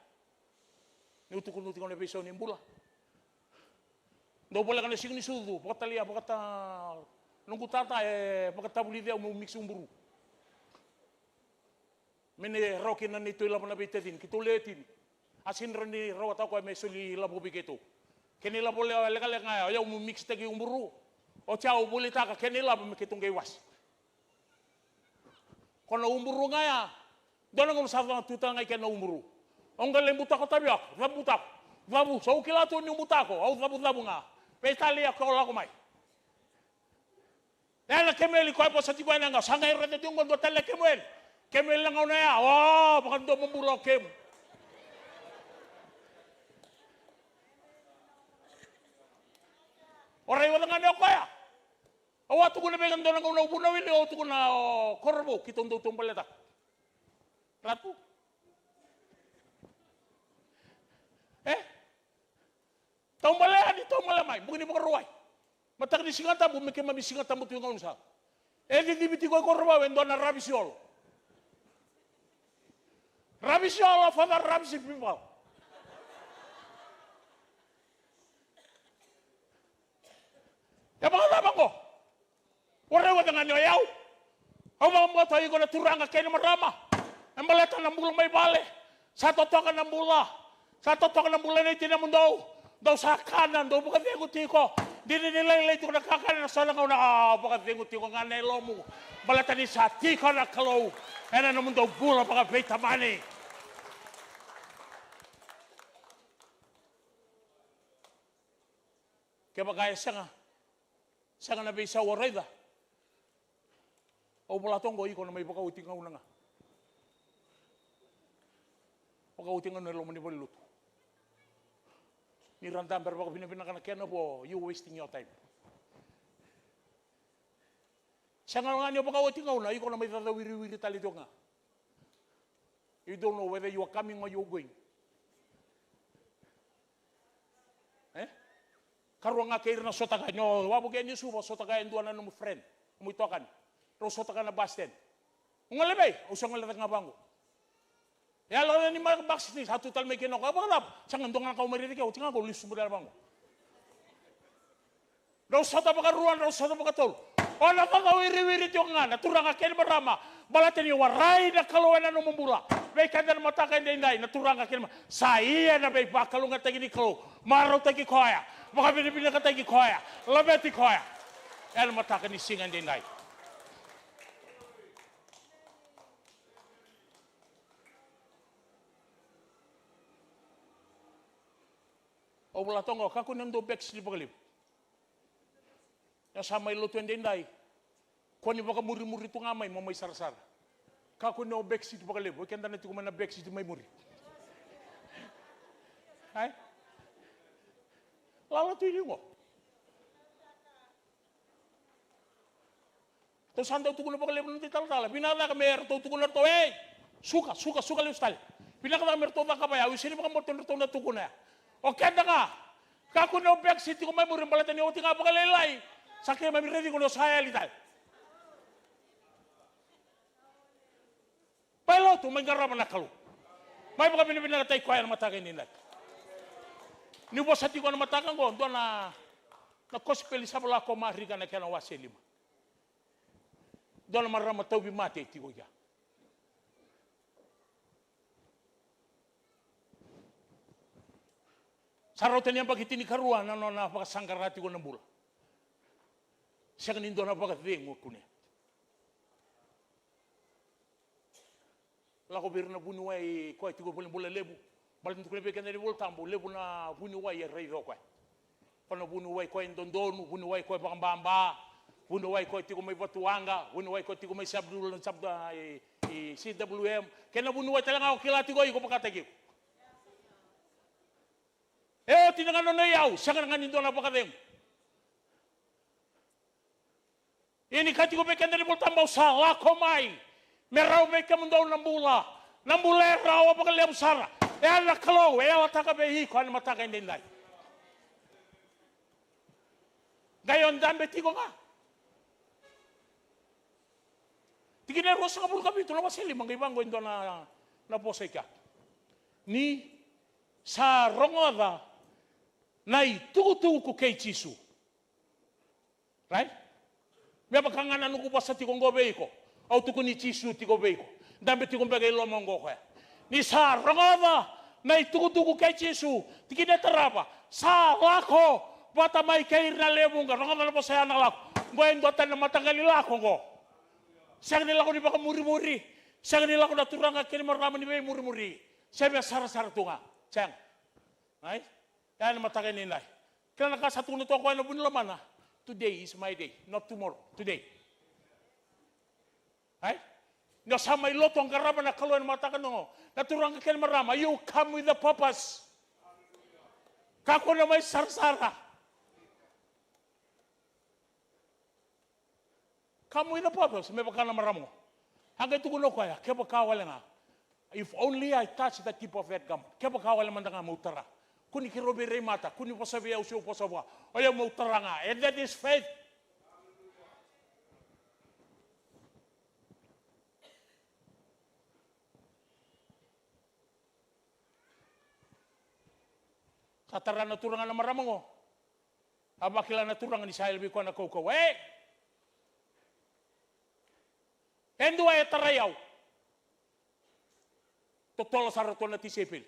ni utukun na beso ni mbula do boleh kana signi sudu pakata lia pakata nunggu tata pakata buli dia mau mix umburu mene rokin na nito ila na bitetin kituletin asin rani rawata ko me suli labo biketo kenila boleh legal nga ya mau mix tagi umburu o chao boleh taka kenila me kitong gaiwas kono umburu nga ya dona ngom sa tuta nga ken umburu ongal lembuta ko tabiak rabutak vabu so kilato ni mutako au vabu nga Petalia ko la kumai. Ela kemeli ko po sa tiba nga sangay rete tungon do tele kemel. Kemel lang ona ya. Oh, bakit do mambulo kem. Oray wala nga ko ya. Awa tugo na began do nga una ubuna wili o tugo na korbo kitong do tumpaleta. Ratu. Tombalaya di tombalamay, bukan di pagkaruay. Matak di singata, bumike mami singata mo tuyong sa. Di dibiti ko korba, wendo na rabisiol. Rabisiol of other rabisi people. Ya mga labang ko. Wala wala nga nyo yaw. Ang mga mga tayo ko na turanga kayo na marama. Ang baleta ng bulang may bale. Sa totokan ng bula. Sa totokan ng bula na itinamundaw. Daw sa kanan, daw bukan tinguti ko. Dinilay ito na kakanan sa langaw na bukan tinguti ko nga nailo mo. Balatan ni sa tika na kalaw. Ena naman daw bula baka beta mani. Kaya bagaya siya nga nabi sa warayda. O balatong ko, ikaw na may baka uting nga una nga. Baka uting nga nailo manibaliluto. Ni randam berbaka pinapinakan kena po, you wasting your time. Siya nga niyo baka uting nga una, ikaw na may tatawiri-wiri talito nga. You don't know whether you are coming or you are going. Karuang nga kayo na sotakan nyo, wabugay niyo subo, sotakan doon na mo friend, umuitokan. Pero sotakan na basten. Ang alibay, usang alatag nga bango. Ya lo ni mag vaccine satu tal me keno ka balap sangan dongan ka umari ka utinga ko lisu modal bango do sota baka ruan do sota baka tol ona ka wiri ti nga naturang ka ken barama balaten yo warai na kalwana no mumbula be kandan mata ka ndai naturang ka ken sa iya na be bakalo nga tagi ni kalo maro tagi koya baka binibina ka tagi koya labeti koya el mata ka ni singan ndai o wala tongo kako nando bex di pagalip ya sama ilo tuendendai ko ni baka muri-muri tu ngamay mamay sarsar kako no bex di pagalip o kenda na ti kumana bex di may muri ay lalo tu mo to sanda tu kuna pagalip nanti tal-tal binala ka mer to kuna to suka liustal Pinakatang mertoda ka ba ya? Usini mga morto na tuko na. O kaya nga, kako na upek siti ko may muring balatan ni Oti nga pagkalilay. Sakya may ready ko na saya lital. Palo to, may garaman na kalo. May mga binibinatay ko ay matagay nila. Niwas hati ko na matagang ko, doon na kospeli sa bala ko mahriga na kaya na wasilima. Doon na maramataw bimate, iti ko ya. Sarotan yang pag itinikaruan, ano napakasangkarati ko ng bula. Siya kanindo napakathingo ko niya. Wala ko biro na bunuway ko, iti ko pala bula lebu. Balit ko na bigyan na bula tambo, lebu na bunuway ay rayro ko. Kano bunuway ko ay dondonu, bunuway ko ay bakambamba, bunuway ko iti ko may batuanga, bunuway ko iti ko may sabdul ng sabda CWM. Kaya na bunuway talaga ako kilati ko, ko pakatagyo. Tinangan na yaw, siya nga nindo na pakatim. Ini kati ko bekan dari bultambaw sa lakomay. Meraw may kamundaw ng bula. Ng bulera o pagkaliam sara. Nakalaw, wataka behi ko, ano mataka hindi nai. Gayon, dambe tiko nga. Tiginero sa kabul kapito na wasili, manggibang indo na posay ka. Ni sa rongoda, nai tuku ko kay Jisu. Right? May pagkanganan ko pa sa tikong gobay ko. O tuku ni Jisu tiko bay ko. Dami tikong bagay lomong ko kaya. Ni sa rangada, nai tuku kay Jisu. Tiki na tarapa. Sa lako, bata may kair na lebong ka. Rangada na po saya na lako. Ngayon dotan na matanggal nila ko ko. Siya nila ko ni baka muri-muri. Siya nila ko naturang at kinimaraman ni may muri-muri. Siya may sara-sara to nga. Siya. Right? Yan matagay nila. Kaya nakasatuno to ako ay nabunlaman na. Today is my day, not tomorrow. Today. Right? No, sa may loto ang karaman na kaluan matakan nyo. Naturang ka marama. You come with the purpose. Kako na may sarsara. Come with the purpose. May baka na maramo. Hanggang tuguno ko ya. Kaya baka nga. If only I touch the tip of that gum. Kaya baka wala man nga mautara. Kuni kirobi remata, kuni pasabi au siu pasabwa. Oya mau teranga, and that is faith. Katara naturangan na maramongo. Abakila naturangan ni Sahil biko na koko. Endo ay tarayaw. Totoo sa raton na tisipil.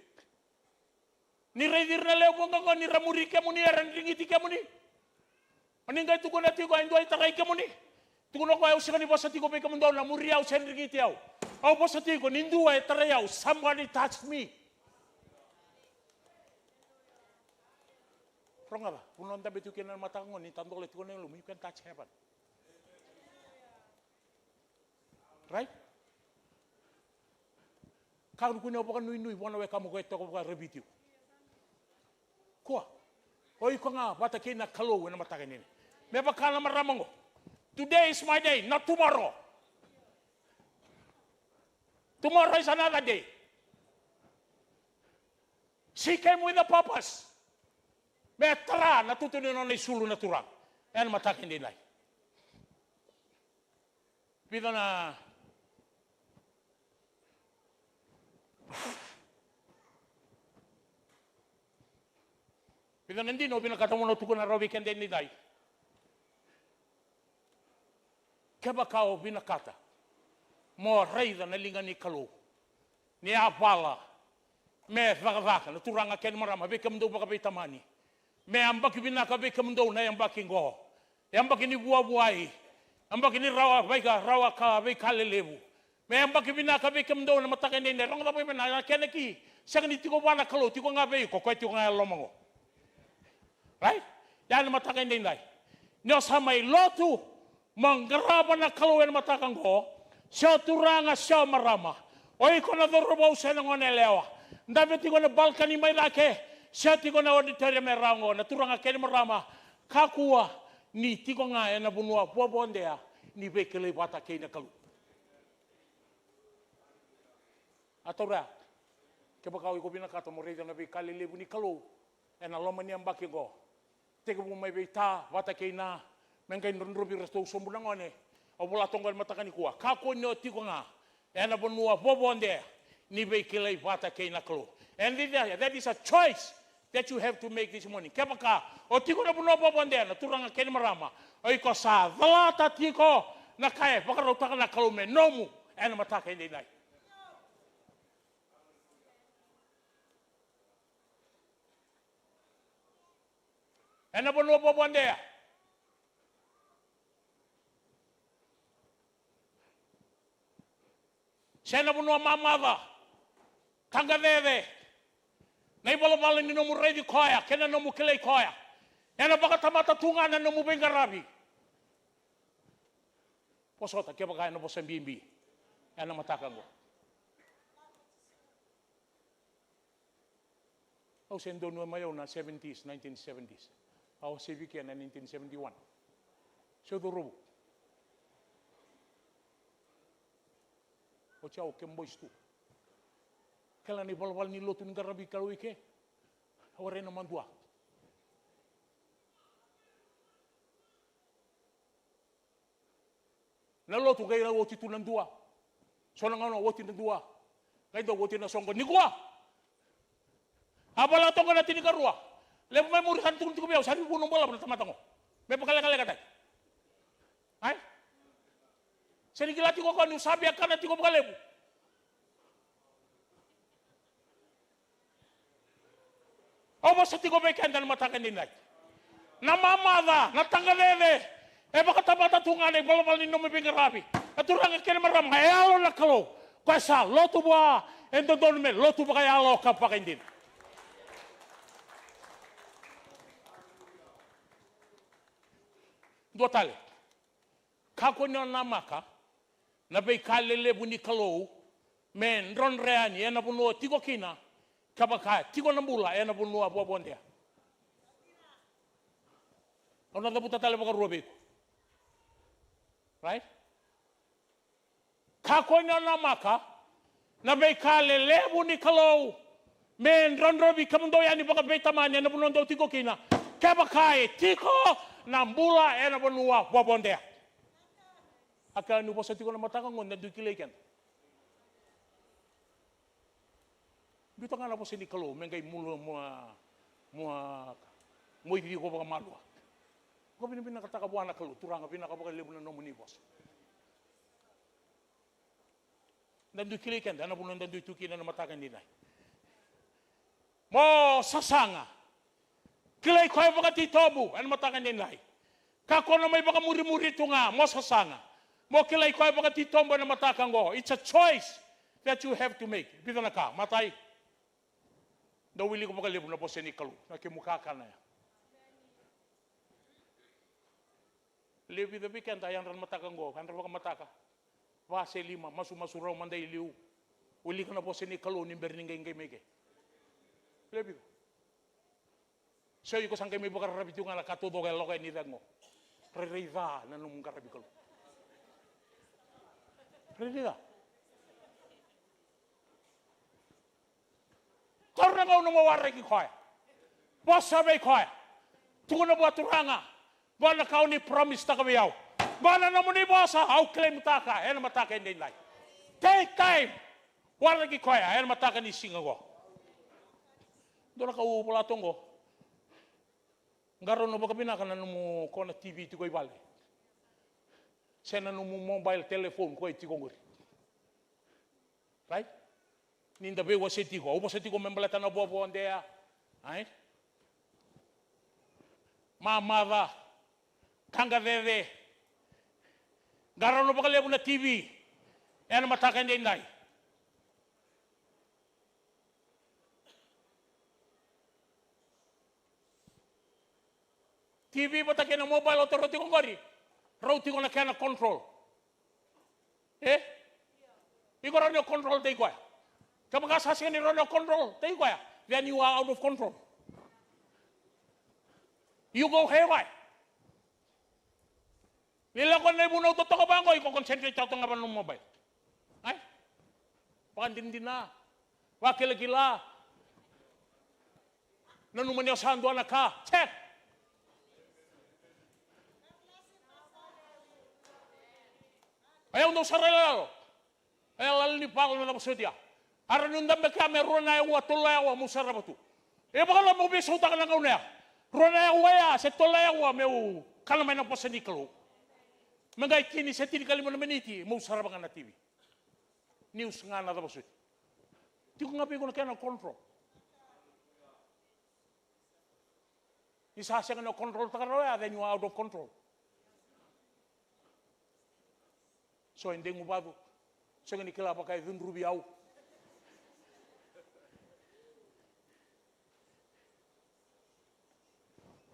Ni redir na leo ko ni ramuri ka mo ni aran ringiti ka mo ni. Aningay tuko na tigo ando ay taray ka mo ni. Tuko na ko ay usa ni bosa tigo pe ka mo daw na muriaw sen ringiti aw. Aw bosa tigo nindu ay tarayaw, somebody touched me. Ronga ba? Punon tabi tu kinan matangon ni tandol itu ko na lu, you can touch heaven. Right? Kau kuno pa nui bona we kamu ko ito ko repeat you. Kuha. Oi ko nga, bata kina kalo na matakin nini. May bakala maramang ko. Today is my day, not tomorrow. Tomorrow is another day. Seek him with a purpose. May tara, natutunin na isulo na turang. Yan matakin din ay. Pito na Pito nandino, pinakatamu na tukon na rawi kende ni day. Kaba kao binakata. Mo reida na linga ni kalo. Ni apala. Me vaka na turanga ken marama be kamdo baka be tamani. Me ambaki binaka be kamdo na ambaki ngo. Ambaki ni buai. Ambaki ni rawa ka be kalelebu. Me ambaki binaka be kamdo na mataken ni rong tapo na keneki. Sang ni tiko bana kalo tiko nga be ko tiko nga lomango. Right? Yan mataken din dai. Nyo sa may lotu manggraba na kaluwen matakang ko. Siya turanga siya marama. Oy ko na dorobaw sa nang onelewa. Dapat tiko na balkan ni may lake. Siya tiko na auditorium may rango. Naturanga ken marama. Kakua ni tiko nga na bunua buabondea ni bekele bata kay na kalu. Atora. Ke bakau ko binakata mo reja na be kalelebu ni kalau. Ena loma ni ambaki go. Teke mo mai beita wata keina. Mengai nronrobi resto sombunangone. Obola tongal matakani kuwa. Kako no tiko nga. Ena bonua bobonde. Ni be kilei wata keina kalau. And that is a choice that you have to make this morning. Kepaka, o tiko na bonua bobonde na turanga keni marama. O iko sa valata tiko na kaya pakarotaka na kalau me nomu. Ena mataka hindi nai. Ena bonua bobonde. Sena bonua mamava. Tanga veve. Nei bala ni nomu reidi koya. Kena nomu kilei koya. Ena baka tamata tunga na nomu bengarabi. Posota kia baka ena bosan bimbi. Ena matakango. Au sendo nua mayo na 70s, 1970s. Au civic na 1971. So do robo. O chao ke mbois tu. Kala ni balwal ni lotu ngarabi kalau ike. Ore na mandua. Na lotu gai na woti tu nandua. So na ngano woti nandua. Gai do woti na songo ni gua. Abala tonga na tini karua. Le mai muri kan tu biau sari bunong bola na tamatango. Me pakala katai. Ai? Seni gilati ko kan usabi akan na tiko pakalebu. Obo sa tiko beken dan matakan dinai. Na mamada, na tangalele. E baka tabata tungane balabal ni nomi bingarabi. Aturang kene maram hayalo na kalo. Kwasa lotu ba endo donme lotu ba hayalo ka pakindin. Dua tali. Kako ni namaka na be kalele buni kalo men ron reani ena buno tiko kina kabaka tiko nambula ena buno abo bondia. Ona da buta tale baka robe. Right? Kako ni namaka na be kalele buni kalo men ron robi kamundo yani baka be tamani ena buno do tiko kina kabaka tiko nambula ena buno abo bondia. Akan nubo sa tiko na matangang na dukilekan. Bito nga na po sinikalo, mengay mulo mo hindi ko baka malwa. Ko pinakatakabuan na kalo, turanga pinakapakalibo na nomunibos. Nandukilekan, dana po nang nandutukin na matakan nila. Mo sasanga. Kilay ko ay baka titobu, ano matakan nila. Kako na may baka muri-muri ito nga, mo sasanga. Mo kilay ko ay baka titombo na matakan go. It's a choice that you have to make. Bito na ka, matay. Dawili ko magalibo na po sa Nikalo. Nakimukha ka na yan. Live the weekend, ayan ran matakan go. Ayan ran mataka. Vase lima, masu-masuraw manday liu. Uli ka na po sa Nikalo, nimber ninggay mege. Live ko. So, yung kusang kayo may baka rabit yung nga nakatudo kaya lokay nirang mo. Reriva na nung karabi ko. Reriva. Karena kau nung mawaray ki kaya. Bos sabay kaya. Tungo na buat turanga. Bala kau ni promise ta kabiyaw. Bala na mo ni bosa. Au claim taka. Ayan mataka hindi nilay. Take time. Waray ki kaya. Ayan mataka ni singa ko. Doon na kaupula tunggo. Ngaron na ba kabinakan na mo ko na TV ti ko ibali. Siya na mo mobile telephone ko iti kongori. Right? Ninda bewa sa iti ko. Upo sa iti ko membalatan na buwa buwan deya. Right? Mamada. Kanga veve. Ngaron na ba kalebo na TV. Yan na matakan din nai. TV ba takin na mobile authority ko ngori? Rauti ko na kaya na control. Eh? Iko rin yung control tayo ko ya. Kapag asasya ni rin yung control tayo ko ya. Then you are out of control. You go haywire. Nila ko na ibunaw to ka ba ko? Iko concentrate ako nga ba ng mobile? Ay? Pakandindi na. Wakil kila. Nanu manyasan doa naka. Cek. Ayaw daw sarala. Ayaw lalini pa ako na napasudya. Aranundam ba kaya meron na yawa tulayawa mo sarabatu. E baka lang mo bisuta ka ng kaunaya. Ronayawa ya, se tulayawa meu kalamay ng pasanikalo. Mga ikini sa tinikali mo naman iti, mo sarabangan na TV. News nga na tapos. Di ko nga ko na kaya ng control. Isa siya nga na control ta karoya, then you are out of control. So hindi mo bago. So nga nikila pa kayo dun rubiyaw.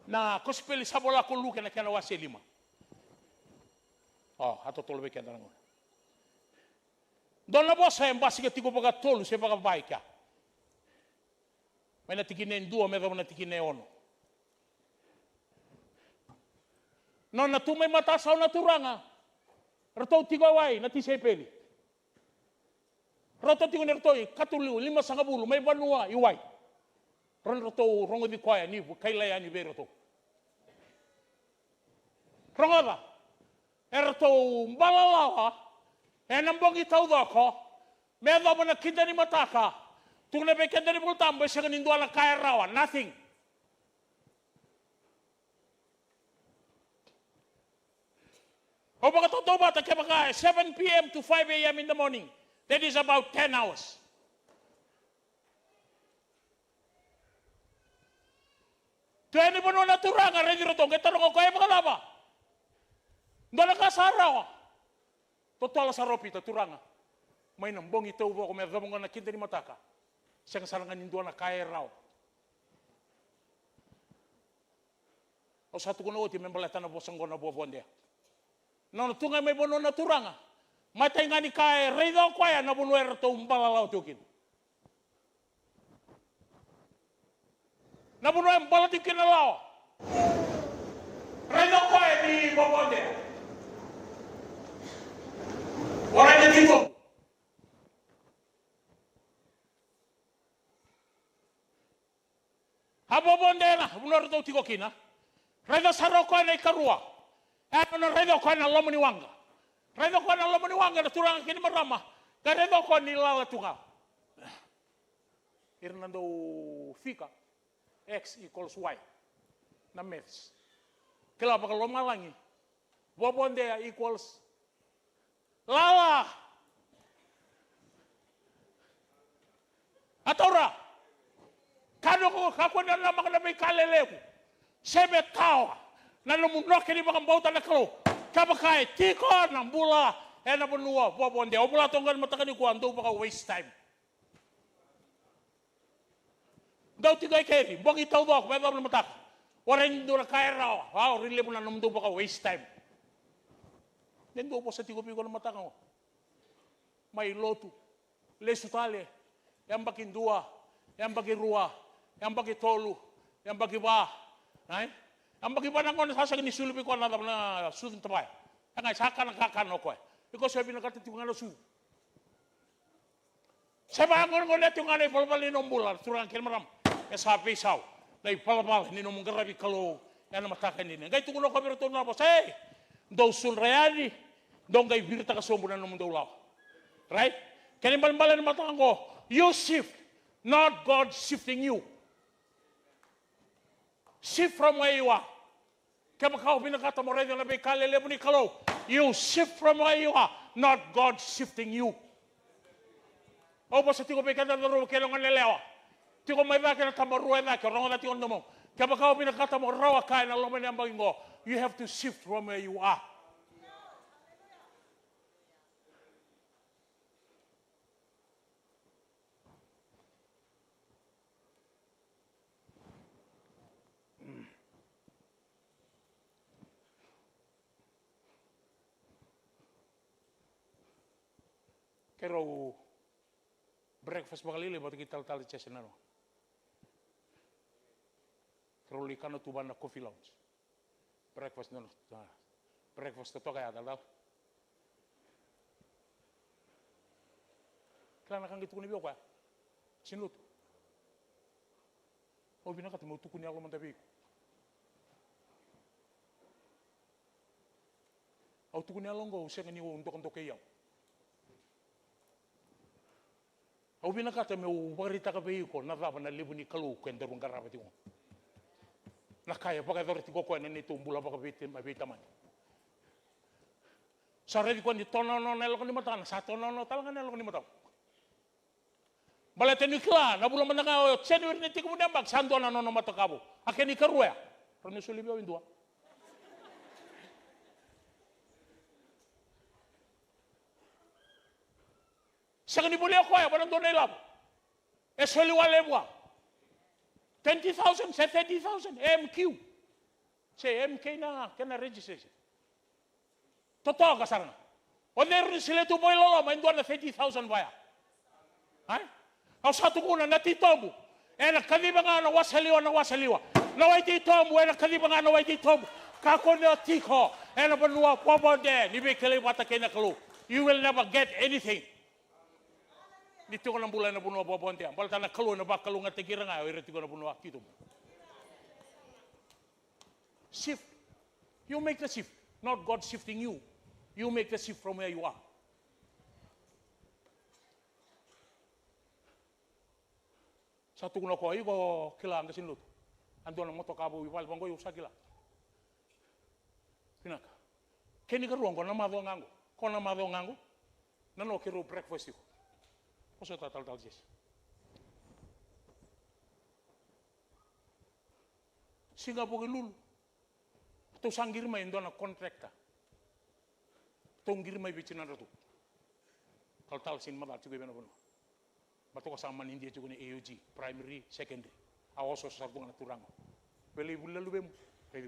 Na kospeli sa bola ko luka na kaya na wasi lima. Oh, ato tolo beken tanong. Doon na boss ay basi ka tigo pag tolo sa pag baik ka. May natikinen dua, may natikinen ono. No na tumay mata sa naturanga. Rato tigo away natisay peli. Rato tigo nerto katuliw 5 sa kabulo may banua iway. Ron rato rongo di kwaya ni kailaya ni beroto. Rongoda. Erto balalawa, nambong itaw doko, medo mo na kinda ni mataka, tung na kinda ni bultambo, siya kaninduan na kaya rawan, nothing. O baka totoo ba, kaya baka 7 p.m. to 5 a.m. in the morning, that is about 10 hours. Kaya ni mo na naturang, ready ro to, kaya tanong ko, kaya baka laba? Doon ka sa araw. Total sa ropi, turanga. May nambong ito ko, may ramong na kinta ni mataka. Siyang salangan yung doon na kaya raw. O sa ito ko na uti, may balatan na bosang ko na buwabon dia. Nono, tunga may bono na turanga. Matay nga ni kaya, rey daw kwaya, nabunuer ito, balalaw tukin. Nabunuer, balat yung kinalaw. Rey daw kwaya, di buwabon dia. Orang yang tipu. Apa bondela, benar tu tigo kina. Reda saroko na ikarua. Na reda ko na lomo ni wanga. Reda ko na lomo ni wanga na turang kini marama. Reda ko ni lala tunga. Hernando fika. X equals Y. Na maths. Kila bakal loma langi. Bobondea equals lala. Atora. Kano ko kako na lamang na may kaleleku. Sebe tawa. Na lumunok ni mga bauta na kalo. Kabakay tiko ng bula. Na bunua bobonde. O bula tonggan matakani ko ando baka waste time. Daw tigay keri. Bang itaw do ako. May babang matak. Waran do na kaya raw. Wow, rile mo na namdo baka waste time. Then do po sa tigo-pigo ng mata ko. May lotu. Lesutale. Yang baki dua. Yang baki rua. Yang baki tolu. Yang baki ba. Ay? Yang baki ba nang kung nasasagin ni sulupi ko na sudin tabay. Yang ay saka nakakano ko eh. Because sabi nakatitigo nga na sud. Sabi ang ngon neto nga na ipalpal ni nombular. Turang kilmaram. Yang sabi isaw. Na ipalpal ni nomong garabi kalo. Yan na matakan nila. Gaya tungo na kami rito na po. Hey! Daw sunrayani, daw ngay birta ka sombo na naman daw lao. Right? Kaya balbalan ng matakan ko, you shift, not God shifting you. Shift from where you are. Kaya makakaw pinakata mo rin na may kalelebo ni kalaw. You shift from where you are, not God shifting you. O ba sa tiko may kanadaro, kaya nga nalewa. Tiko may baka na tamaruay na, kaya nga natin ko naman. Kaya makakaw pinakata mo, rawa kaya na laman yung baging ko. You have to shift from where you are. Kero breakfast bakalili ba't kita talit siya sinano. Kero likano tuban na coffee lounge. Breakfast no. Breakfast to kaya dalaw. Kailan kang gitu ko ni Biyo ka? Sinut. O bina kata mau tukuni ako mantabi. Au tukuni alongo usia ngani wo untuk kayau. Au bina kata mau barita ka beiko na raba na libu ni kalu kwenda runga raba tingo. Na kaya pakai dor tiko ko nani tumbula pakai bete mabita man. Sare di ko ni tono no nelo ko ni matan sa tono no talangan nelo ko ni matan. Balete nikla na bulan menanga senior ni tiko mudambak sando na no mata kabo. Akeni karuya. Rene suli bio indua. Sagani boleh ako ya balang donay lab. Esoli wale bua. 20,000, 30,000 MQ. Say MK na kena registration. Totoo ka sarang. O meron sila ito boy lolo, may doon na 30,000 baya. Ay? Ang satu kuna na titomu. Nakaliba nga na wasaliwa. Naway titomu, nakaliba nga naway titomu. Kako na tiko. Banua pabonde. Nibi kalibata kay nakalu. You will never get anything. Dito ko ng bulan na bunua babonte. Balta na kalu na bakalu nga tikira nga. Iriti ko na bunua kito. Shift. You make the shift. Not God shifting you. You make the shift from where you are. Satu kuna ko iko kila ang sinlut. Ando na moto kabo wipal bango yung sakila. Pinaka. Keni ka ruang ko na madho ngango. Ko na madho ngango. Nano kiro breakfast iko. Koso tatal jes. Singapore lulu. To sanggir mai ndo na kontrakta. Tonggir mai bicinan ratu. Tal sin madal juga bena bono. Batu kasama India juga ni AUG, primary, secondary. Awas sosar bunga turang. Beli bulan lu bemu. Beli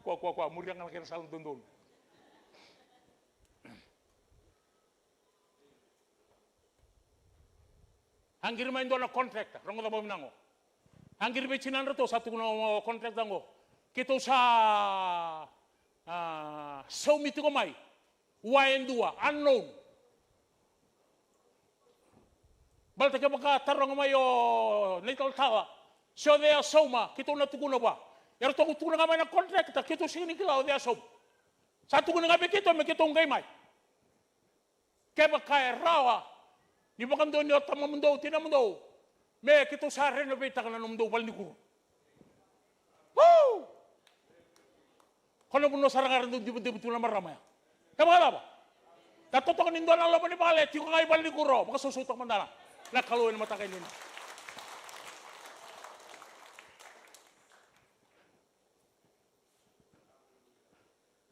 Kuah muriang kan kena salam tundun. Anggir main dona kontrakta, rongo tabo minango. Anggir becinan ratu satu kuno kontrakta ngo. Kita sa so miti ko mai. Wayan dua, unknown. Balta ka baka tarong mayo nital tawa. So they are soma, kita na tukuna ba. Yar to tukuna nga may na kontrakta, kita sini kilaw they are som. Satu kuna nga kita may kitong gay mai. Kaya baka rawa. Di ba kando niyo tamamundo, tinamundo. Me kita sa renovate ka na numundo bal ni ko. Woo! Kono puno sarangaran do di betul maramaya. Kaya ba? Tatotok nindo na laban ni Balet, yung kay bal ni Kuro, baka susutok man dala. Nakaluin mata kay nino.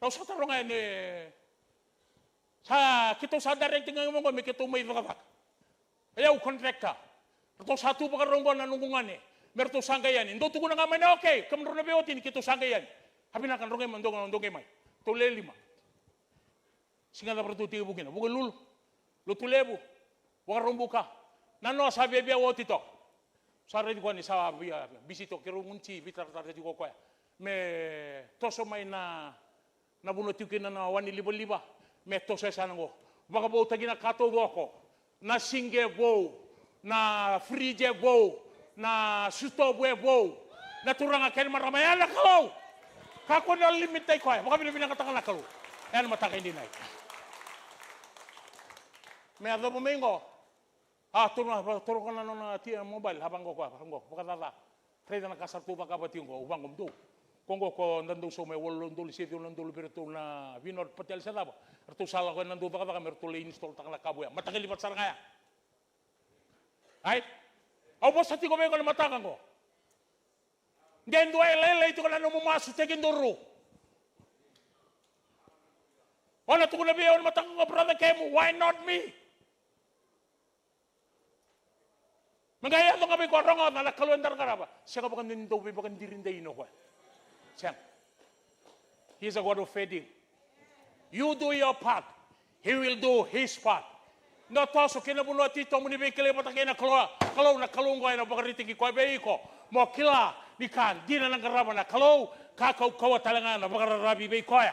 Tapos sa tarong ngayon sa kita sa directing ng mga may kita may vakak. Ayaw kontrakta. Ito satu pa karonggon na nungungan Merto sanggayan. Indo tuko na nga may na okay. Kamro na beotin kita sanggayan. Habi na kan rongay mandong may. Tule lima. Singa na pertuti bugina. Bukan lulu. Lutulebu. Bukan rombuka. Nano sabi biya woti to. Sare di ko ni sa bisito kirungunci bitar-tar di ko ko. Me toso may na nabunutukin na wani liba-liba. Me toso sa nango. Baka bo tagina kato ko. Na singe bo. Na frije bo. Na sustobo bo. Na turang akin maramaya na kalau. Kako na limit tayo ko. Baka binibinang katakan na kalau. Yan matakay din ay. May ado bumingo. Turun ka na nung mobile habang ko. Baka tata. Kaya na nakasarto ba kapat yung ko. Ubang kumdo. Kung ko nandun so may walondol sityo nandun birto na vinod patel sa tabo. Erto sala ko nandun ba ka merto le install tak na kabuya. Matakil lipat sarang kaya. Ay? Aw boss hati ko ba ko na matakan ko. Then do ay lele ito ko na numumaso tegin duro. Wala to ko na biya matakan ko brother kay mo. Why not me? Magaya to kami ko rongo na nakaluandar ka ba. Siya ka ba kan nindo ba kan dirinday no ko. Siya. He's a God of feeding. You do your part. He will do his part. No to so kinabuno tito mo ni bekele patake na kalau na kalunggo ay na bakariting ko ay ko. Mo kila ni kan di na nangaraman na kalau kakau kawa talangan na bakarabi be ko ya.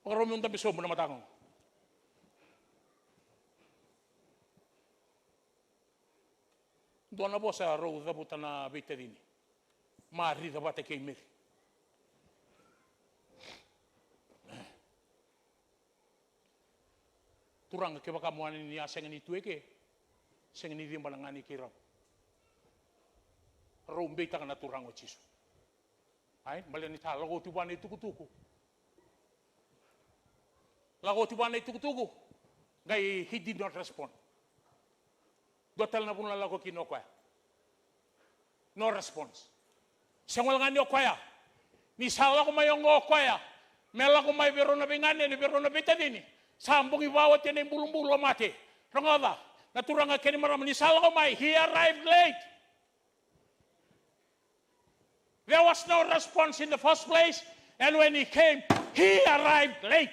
Pagkaroon yung tabiso mo na matangong. Doon na po sa row da buta na bita din. Mari da bata kay Mary. Turang ke baka mo ni aseng ni tueke. Seng ni din balangani kiraw. Row bita kana turang o chiso. Ay, balen ni talo ko tuban ni tukutuku. Lago tuban ni tukutuku. Gai he did not respond. Dotal na pun lago kinokwa. No response. Sengwal ngani okwaya. Ni sala ko mayong okwaya. Mela ko may biro na bingane ni biro na bitadini. Sambung ibawat yan yung bulong-bulong mati. Rangada, naturang nga kini maram ni sala ko may. He arrived late. There was no response in the first place. And when he came, he arrived late.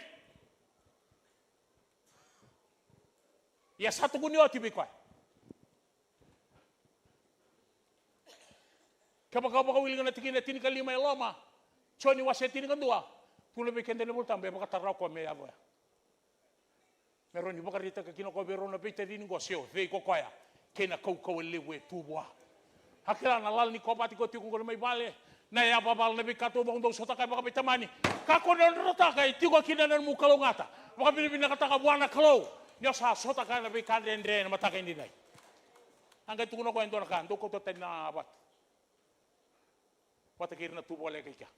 Ya satu kunyo tibikoy. Kapag willing na tikin na tinikalima yung loma, Choni wase tinikandua, tulo bikende na bultam, beba kataraw ko may abo. Meron iba karita ka kinakobero na bita din negosyo, vei ko kaya, kena kau lewe tubwa. Hakila na lal ni kopati ko tikong ko may bale, na yababal na bikato bang daw sa takay baka bitamani. Kako na natakay, tiko kinanan mo kalungata, baka binibin na kataka buwan na kalaw. Niyo sa sota ka na bikande na matakay hindi day. Hanggang tukuno ko yung doon na ka, doon ko to tayo na abat. Watakir na tubo lagi ka.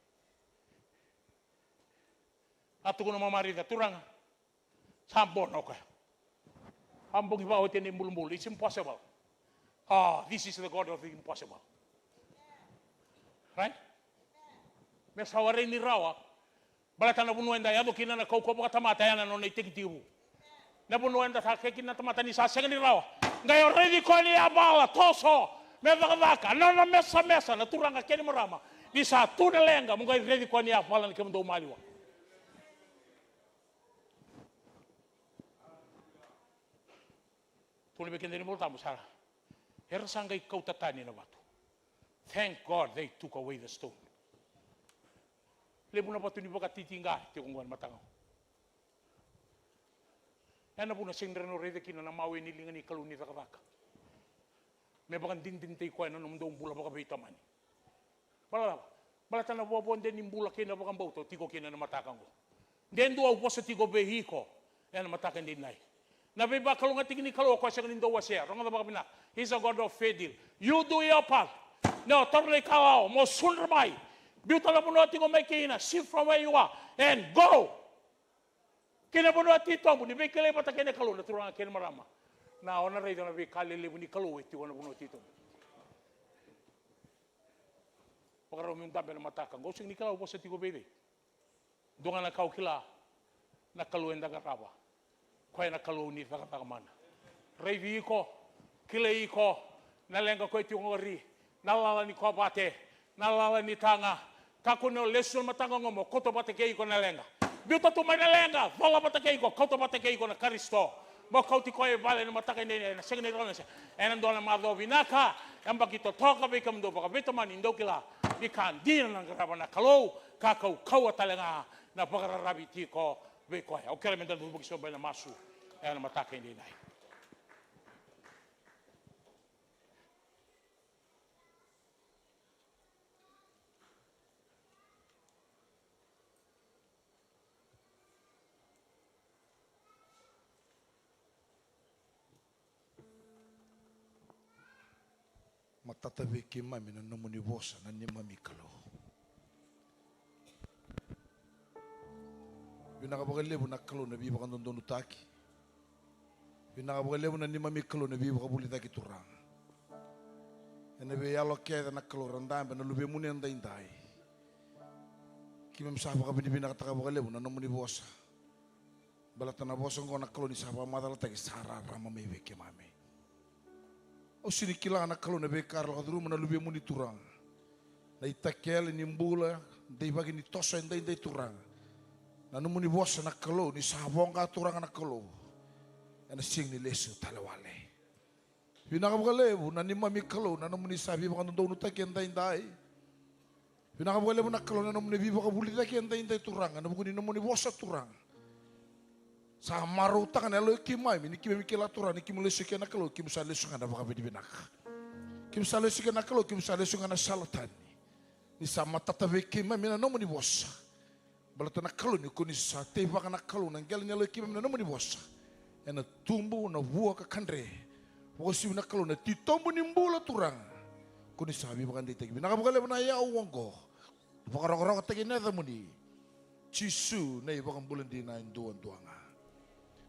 At ko na mamarita, turang, sambon ako. Hambong iba otin ni mulmul, it's impossible. This is the God of the impossible. Right? May sawarin ni Rawa, balatan na bunuan da, yado kina na kauko baka tamata, yan ano na itigitibu. Na bunuan da, kakin na tamata ni sasang ni Rawa. Ngayon, ready ko ni Abala, toso, may vakavaka, ano na mesa, naturang ka kini marama. Di sa tuna lenga, mungkay ready ko ni Abala, ni kamdo maliwa. Tuloy bikin din mo tamo sara. Hersangay kautatani na bato. Thank God they took away the stone. Lebo na bato ni baka titingga, tikungguan matangaw. Yan na po na sing reno rede kina na mawe nilingan ni kalunita kataka. May bakan dinding tayo ko na namdong bula baka bitaman. Balatan na buwan din yung bula kina bakang bauto, tiko kina na matakang ko. Then do ako sa tiko behiko, yan na matakan din na. Nabiba kalunga tingin ni kalo ko siya kanin daw siya. Rong na baka pina. He's a God of faith deal. You do your part. No, torle kalao mo sunramay. Biuta na puno tingo may kina. Shift from where you are and go. Kina puno tito mo ni be kale pata kene kalo na turang kene marama. Na ona rei na be kale lebu ni kalo iti ona puno tito. Pagkaro mi unta na matakang. Go sing ni kalo po sa tigo bebe. Dunga na kau kila na kalo enda karawa. Kaya na kaluni sa katakamana. Revi ko, kilay ko, nalenga ko iti ngori, nalala ni ko bate, nalala ni tanga, kakuno lesun matanga mo, koto bate kay ko nalenga. Biuta tu may nalenga, vala bate kay ko, koto bate kay ko na Kristo. Mo kauti ko ay bale na matakay na sige ni ron siya. Enan do na mado vinaka, ang bakito toka be kam do baka bito man indo kila. Ikan di na ng karaba na kalo, kakau kawa talaga na pagararabiti ko. Bekoy, o kaya mental bubog siya ba na masu, ay na matake hindi na. Matatabi kimami na numunibosa na nimami kalo. Yung nakabagalebo na kalo na biba kan doon utaki. Yung nakabagalebo na nimami kalo na biba kabulita kiturang. Yan nabi yalo kaya na kalo randam na lubi muni ang dainday. Kimam sapa ka binibina katakabagalebo na numunibosa. Balatan na bosong ko na kalo ni sapa madalatag sarara mamiwi kimami. O sinikila na kalo na bekar la kadru na lubi muni turang. Na itakel nimbula day bagi ni tosa inday turang. Nanu muni bosa na kalo ni sabong ka turang na kalo. Ana sing ni lesu talawale. Pinakabagalebu na ni mami kalo nanu muni sabi baka nung nutak yan dai. Pinakabole mo nakalo na naman bibo ka bulit lagi ang tayo turang. Ano bukunin naman ni bosa turang. Sa maruta ka na alo ikimay. Minikimay mikila turang. Nikimulay siya nakalo. Kimusali siya nga na baka bidibinak. Kimusali siya nakalo. Kimusali siya nga na salatan. Ni sa matatabi kimay. Mina naman ni bosa. Balata nakalo ni kunis sa teba ka nakalo. Nanggala niya alo ikimay. Mina naman ni bosa. E na tumbo na buwa ka kandre. Wakasi nakalo na titombo ni mbula turang. Kunis sabi baka hindi tagi. Nakabukala mo na yaawang ko. Pakarang-karang tagi na mo ni. Chisu na ibang bulan din na induan-duan nga.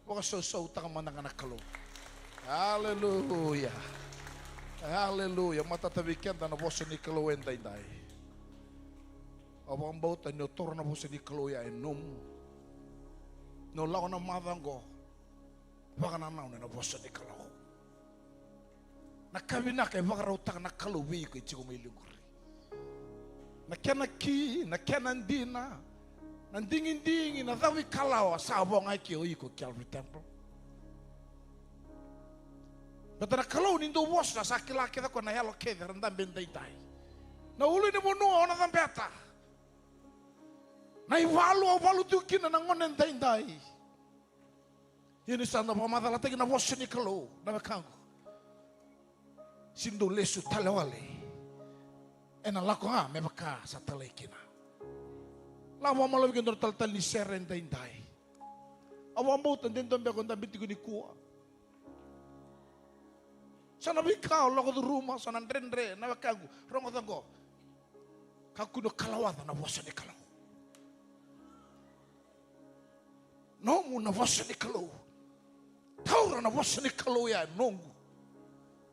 Wakasaw-saw taka man ang nakalo. Hallelujah. Hallelujah. Matatabi kanta na po sa ni kaloen day-day. Abang bautan nyo toro na po sa ni kaloya num. No lao na matang ko. Baka nanaw na po sa ni kalo. Nakabinak ay baka raw taka nakaluwi ko iti kumilinguri. Nakianaki, nakianandina, nandingin-dingin, nadawi kalawa sa abong ay kiyo iko Calvary Temple. Bata nakalaw nindo was na sa kilaki ko na yalo kede randang benday-day. Nauloy ni mo nung na beta. Naivalo tukin na nangonen day-day. Yun isa na pamadalatag na was ni kalaw na makango. Sindo lesu talawale. Ena lako nga may baka sa talay kina. Lawa malawig ang tal ni seren day. Awang bautan din doon bekon damit ko ni kuwa. Sana bikaw lako do rumah sana ndrendre na bakagu rongotan ko. Kakuno kalawata na wasa ni kalaw. No mo na wasa ni kalaw. Taura na wasa ni kalaw ya nongu.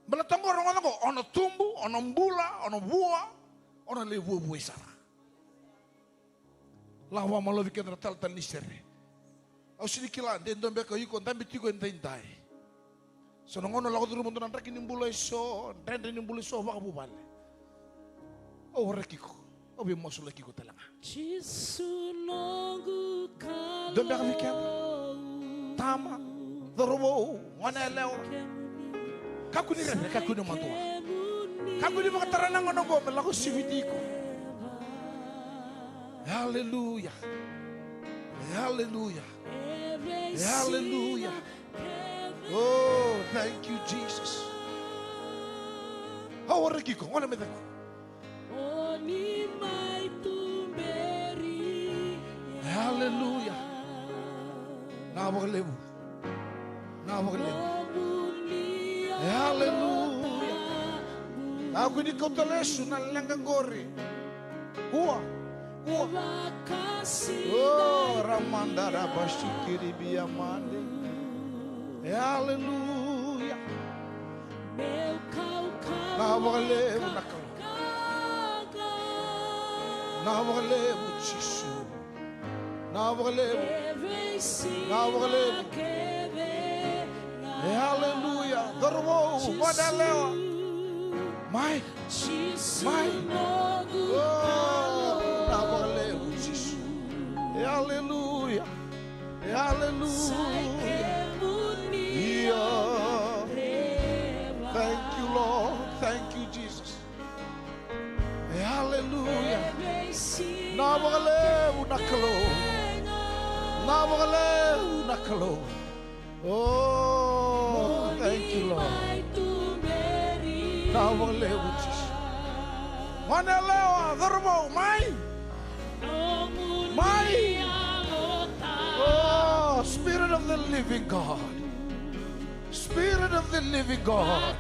Balatang ko rongotan ko ono tumbu, ono mbula, ono buwa. Ona le buwa isara. Lawa malawi kena tal ni sere. Au sini kila den dombe ko yiko ndambi tigo ndai. So ngono la ko duru mundu nandrak ni mbula so, ndende ni mbula so baka bubale. O rekiko. Obi mosula kiko talanga. Jesu nongu kalo. Dombe ka fikia. Tama. Dorobo ngone leo. Kakuni rene kakuni matua. Kakuni makatarana ngono go melako sibitiko. Hallelujah. Hallelujah. Hallelujah. Oh, thank you, Jesus. How are you going? What am I doing? Hallelujah. Now we're living. Now we're living. Hallelujah. Now we need to go to lesson and langangori. Whoa. Oh, Ramanda Rabashikiri Biamande. Hallelujah. Now we're living. Now we're living, Jesus. Now we're living. Now we're living. Hallelujah. Dorwo, Wadaleo. My. Oh, now we're living, Jesus. Hallelujah. Hallelujah. Thank you, Lord. Thank you, Jesus. Hallelujah. Nawale unakalo. Nawale unakalo. Oh, thank you, Lord. Nawale Jesus. Waneleo adormo mai. Oh, Spirit of the living God. Spirit of the living God.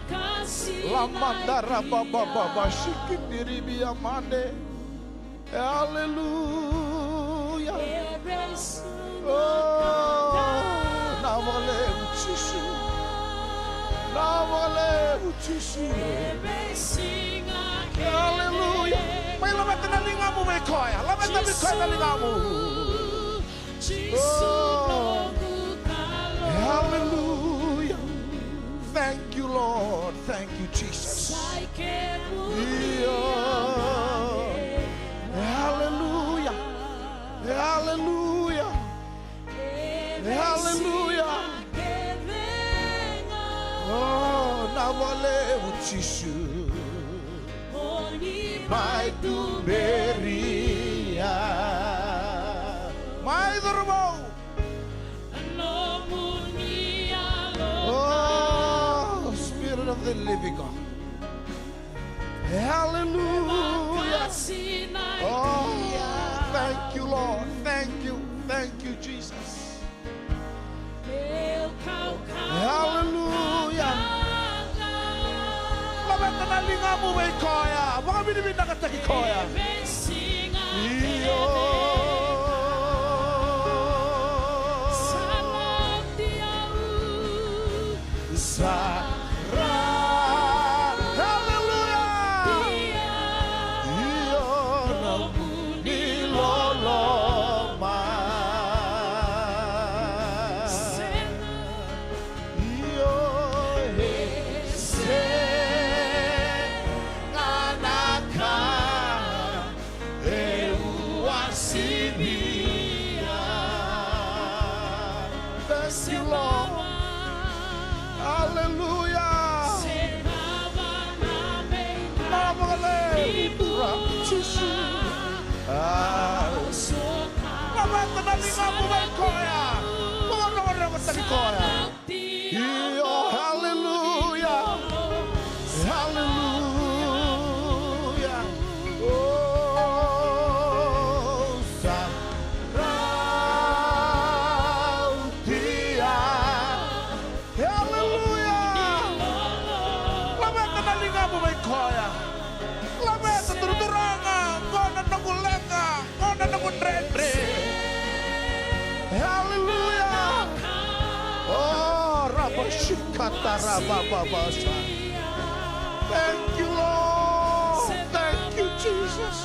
Lamandara baba baba shikindiri biamande. Hallelujah. Oh, nawale uchisu. Nawale uchisu. Hallelujah. May lamat na lingamu may koya. Lamat na koya na lingamu. Oh, hallelujah. Thank you, Lord. Thank you, Jesus. Hallelujah. Hallelujah. Hallelujah. Oh, nawale uchisu. my Tuberia, my Durbo. Oh, Spirit of the living God. Hallelujah. Oh, thank you, Lord. Thank you. Thank you, Jesus. Hallelujah. Labata na linga mo may koya. Baka binibin na kataki koya. Iyo. Hallelujah. Hallelujah. Oh, Sarautia. Hallelujah. Lamenta na linga mo may koya. Lamenta turuturanga. Kona nagulenga. Kona nagundrendre. Hallelujah. Oh, Rabashikata Rabababasa. Thank you, Lord. Thank you, Jesus.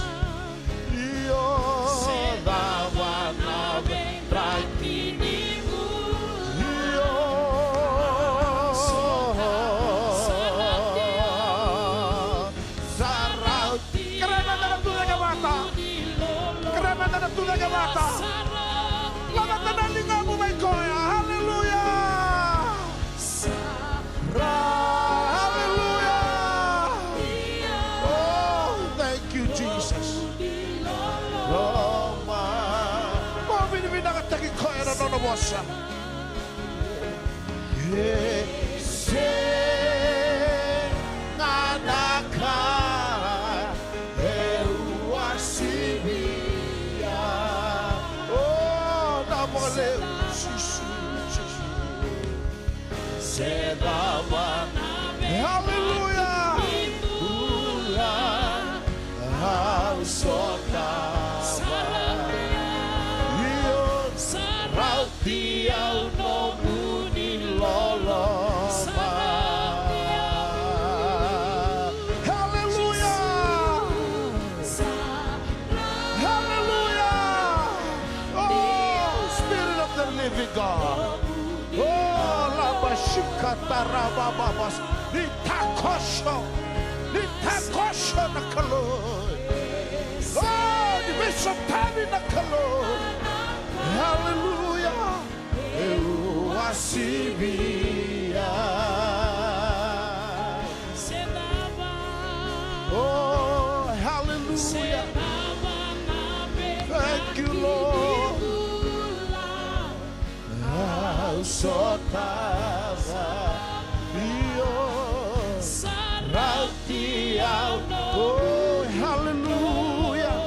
Nossa. Nanaka eu asibia. Oh, namoleu. Hallelujah. Ao God. Oh, Labashikatarababas. Nitakosho. Nitakosho nakalo. Oh, the bishop Tabi nakalo. Hallelujah. Eu asibia. Oh, hallelujah. Thank you, Lord. Sotava io rautia. Oh, hallelujah,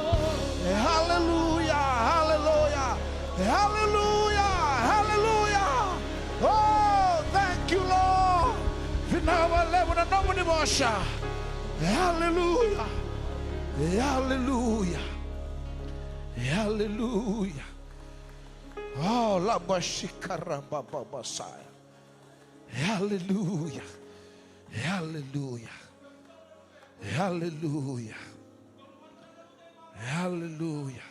hallelujah, hallelujah, hallelujah, hallelujah. Oh, thank you, Lord. Vinawa levo na nome de Mosha. Hallelujah, hallelujah, hallelujah. Oh, la bashikaramba babasaya. Hallelujah. Hallelujah. Hallelujah. Hallelujah.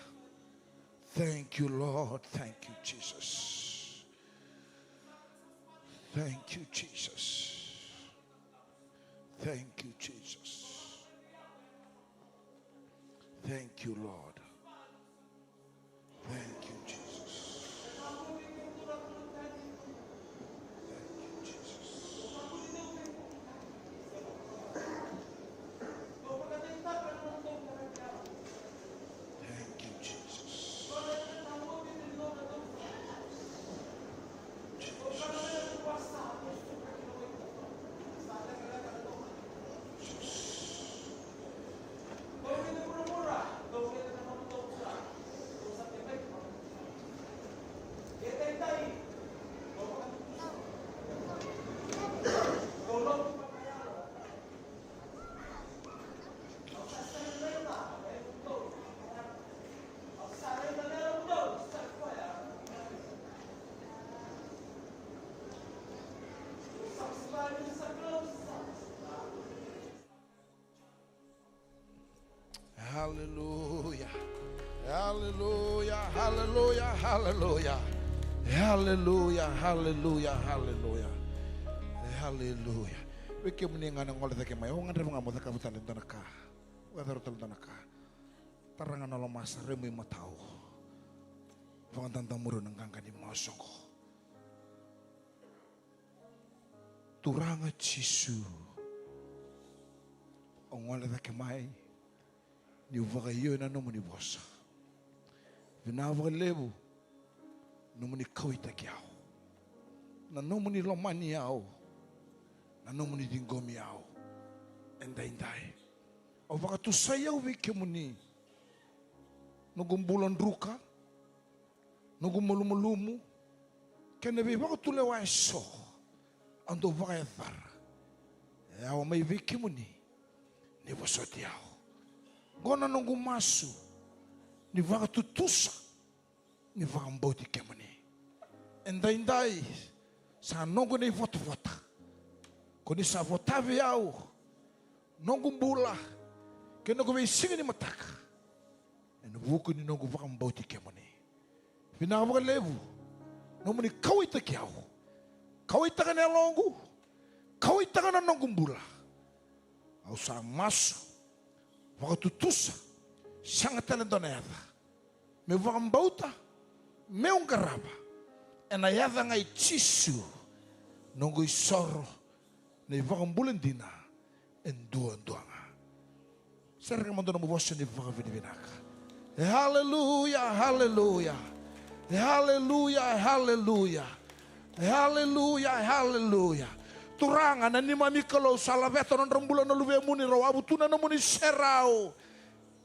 Thank you, Lord. Thank you, Jesus. Thank you, Jesus. Thank you, Jesus. Thank you, Lord. Thank you, Jesus. Hallelujah. Hallelujah. Hallelujah. Hallelujah. Hallelujah. Hallelujah. Hallelujah. Hallelujah. Wiki mninga ng ngol take may ngan mga mo ka butan tanaka. Wadaro tal tanaka. Tarangan nolong masa remu matao. Pangantang muro ng kangkani masong. Turanga Jisu. Ongwala take may ni vagayo na no muni bosa. Vinawa lebu no muni kawita kiao. Na no muni lomani yao. Na no muni dingomi yao. Endai. O baka tu sayaw wiki muni. Nugumbulan ruka. Nugumulumulumu. Kena baka tu lewa eso. Ando baka yathar. Yao may wiki muni. Ni wasoti yao. Gona nungu masu. Ni baka tutusa. Ni baka mbauti kemuni. Endai. Sa nungu ni vota. Kuni sa votavi yao. Nungu mbula. Kena kuwe singi ni mataka. Eno buku ni nungu baka mbauti kemuni. Vinaka levu. Nomuni kawita kiao. Kawita ka na longu. Kawita ka na nungu mbula. Au sa masu. Baka tutusa. Sanga talento na yada. Me baka mbauta. Me ungaraba. Ena yada ngai Jisu. Nungu isoro. Na baka mbulan dina. Endua-nduanga. Serga mandona mubosha ni baka vinaka. Hallelujah, hallelujah. Hallelujah, hallelujah. Hallelujah, hallelujah. Turangan na ni mami kalau salaveto non rembulan na luwe muni raw abutuna na muni serao.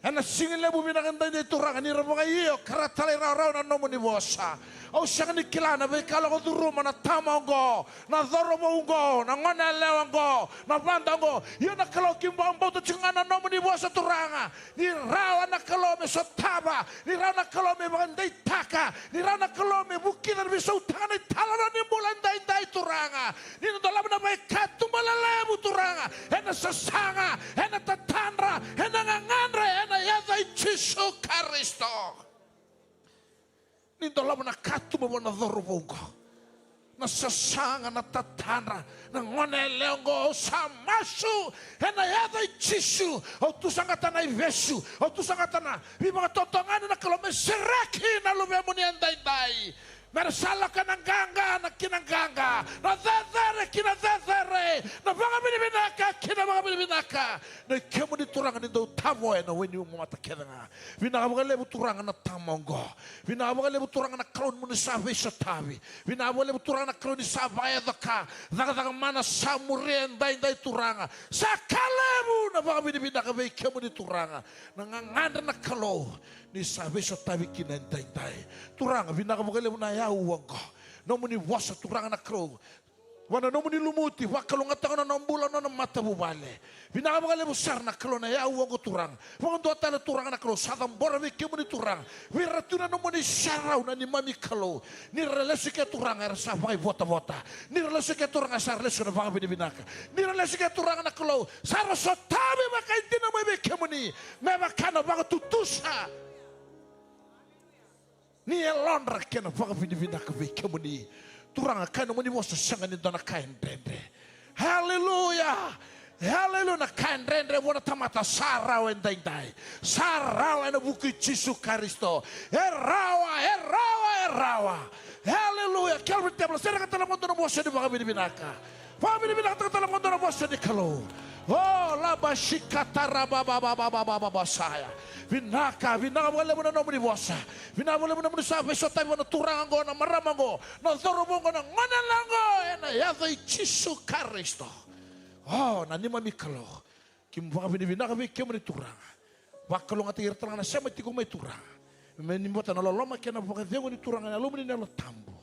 Ana singin lebu binakanta ni turangan ni raw iyo karatale raw na no muni bosa. Au siya ni kilana be kala ko duruma na tamongo na doromongo na ngona lewango na bandango yo na kalo kimbambo to chingana no muni bosa turanga ni raw na kalo me sotaba ni raw na kalo me bandai taka ni raw na kalo me bukina be sotana talana ni bulandai dai turanga ni dalam na may katumalalebu turanga ena sasanga ena tatandra ena ngangandra ena yadai Jisu Kristo. Nito lang na katumawa na dorobongo. Na sasanga na tatana. Na ngoneleongo sa masu. Hena yada Jisu. O tusangata na ivesu. O tusangata na. Bimang totongan na kalome sereki na lumemo ni anday-day. Mersala ka ng ganga na kinangganga. Na zezere kinazezere. Na mga binibinaka kinamanga binibinaka. Na kemo ni turangan nito tamo na when you matakeda nga. Vinakabagalebu turangan na tamongo. Vinakabagalebu turangan na karon mo ni sabi sa tabi. Vinakabagalebu turangan na karon ni sabay ka. Nakatang mana sa murien day turangan. Sa kalebu na mga binibinaka may kemo ni turangan. Nanganganda na kalo. Ni sabi sa tabi kinantay-tay. Turangan vinakabagalebu na yawang ko. Nomo ni wasa turangan na kro. Wana nomo ni lumuti. Wakalungatan na nambulan na mata bubale. Vinakabagalebu sar na kro na yawang ko turang. Wangan doa tala turangan na kro. Sadang bora kemo ni turang. Wiratuna nomo ni saraw na ni mami kalo. Ni relasi ke turang era sabay vota-vota. Ni relasi ke turang asar lesu na baka binibinaka. Ni relasi ke turang na klo. Sara so tabi makainti na may kemo ni. Mebakana baka tutusa. Ni elondra kena baka binibinaka may kemo ni. Turang kano mo ni mo sa sanga ni dana kain rende. Hallelujah. Hallelujah na kain rende mo na tamata saraw en day. Saraw en buki Jisu Kristo. Erawa. Hallelujah. Calvary Temple. Sera ka talagang doon mo sa di baka binibinaka. Baka binibinaka talagang doon mo sa di kalo. Oh, labashikatara baba saya. Vinaka wala mo na no bosa. Vinawala mo na sa beso tayo na turangan ko na maramang ko. Na dorobong ko na nganalango. Na yatay Jisu Kristo. Oh, na ni mami kalo. Kimbaka binibinaka kemo ni turangan. Wakalo nga tigir turangan na siya may tigo may turangan. Menimota na loloma kaya na baka dewa ni turangan na lumini na tambo.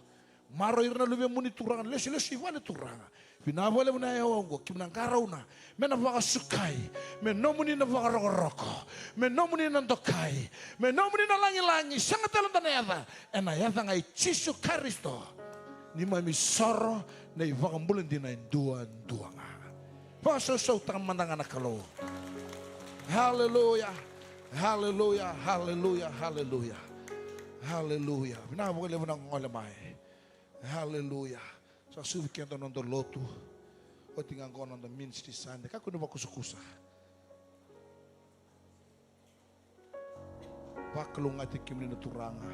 Maro irna lume muni turangan lesi wale turangan. Vinawala mo na yawang kimanangkaraw na. Menabaka sukay. Menomuni na baka roko-roko. Menomuni na dokay. Menomuni na langi-langi. Sangat talenta na yata. E na yata ngay Jisu Kristo. Ni mami soro na ibaka mbulan din na induan-dua nga. Paso-so tangan mandangan na kalo. Hallelujah. Hallelujah, hallelujah, hallelujah. Hallelujah. Vina mo kele nang ngole mai. Hallelujah. Sa suvi kento non do lotu. O tingang ko non do ministry Sunday. Kako no bakusukusa. Paklong ati kimni na turanga.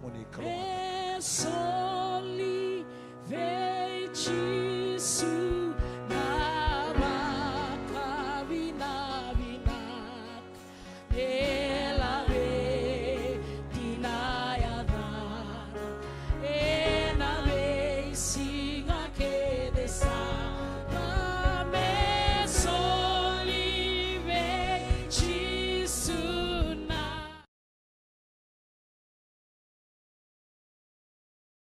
Moni kalong. Soli vei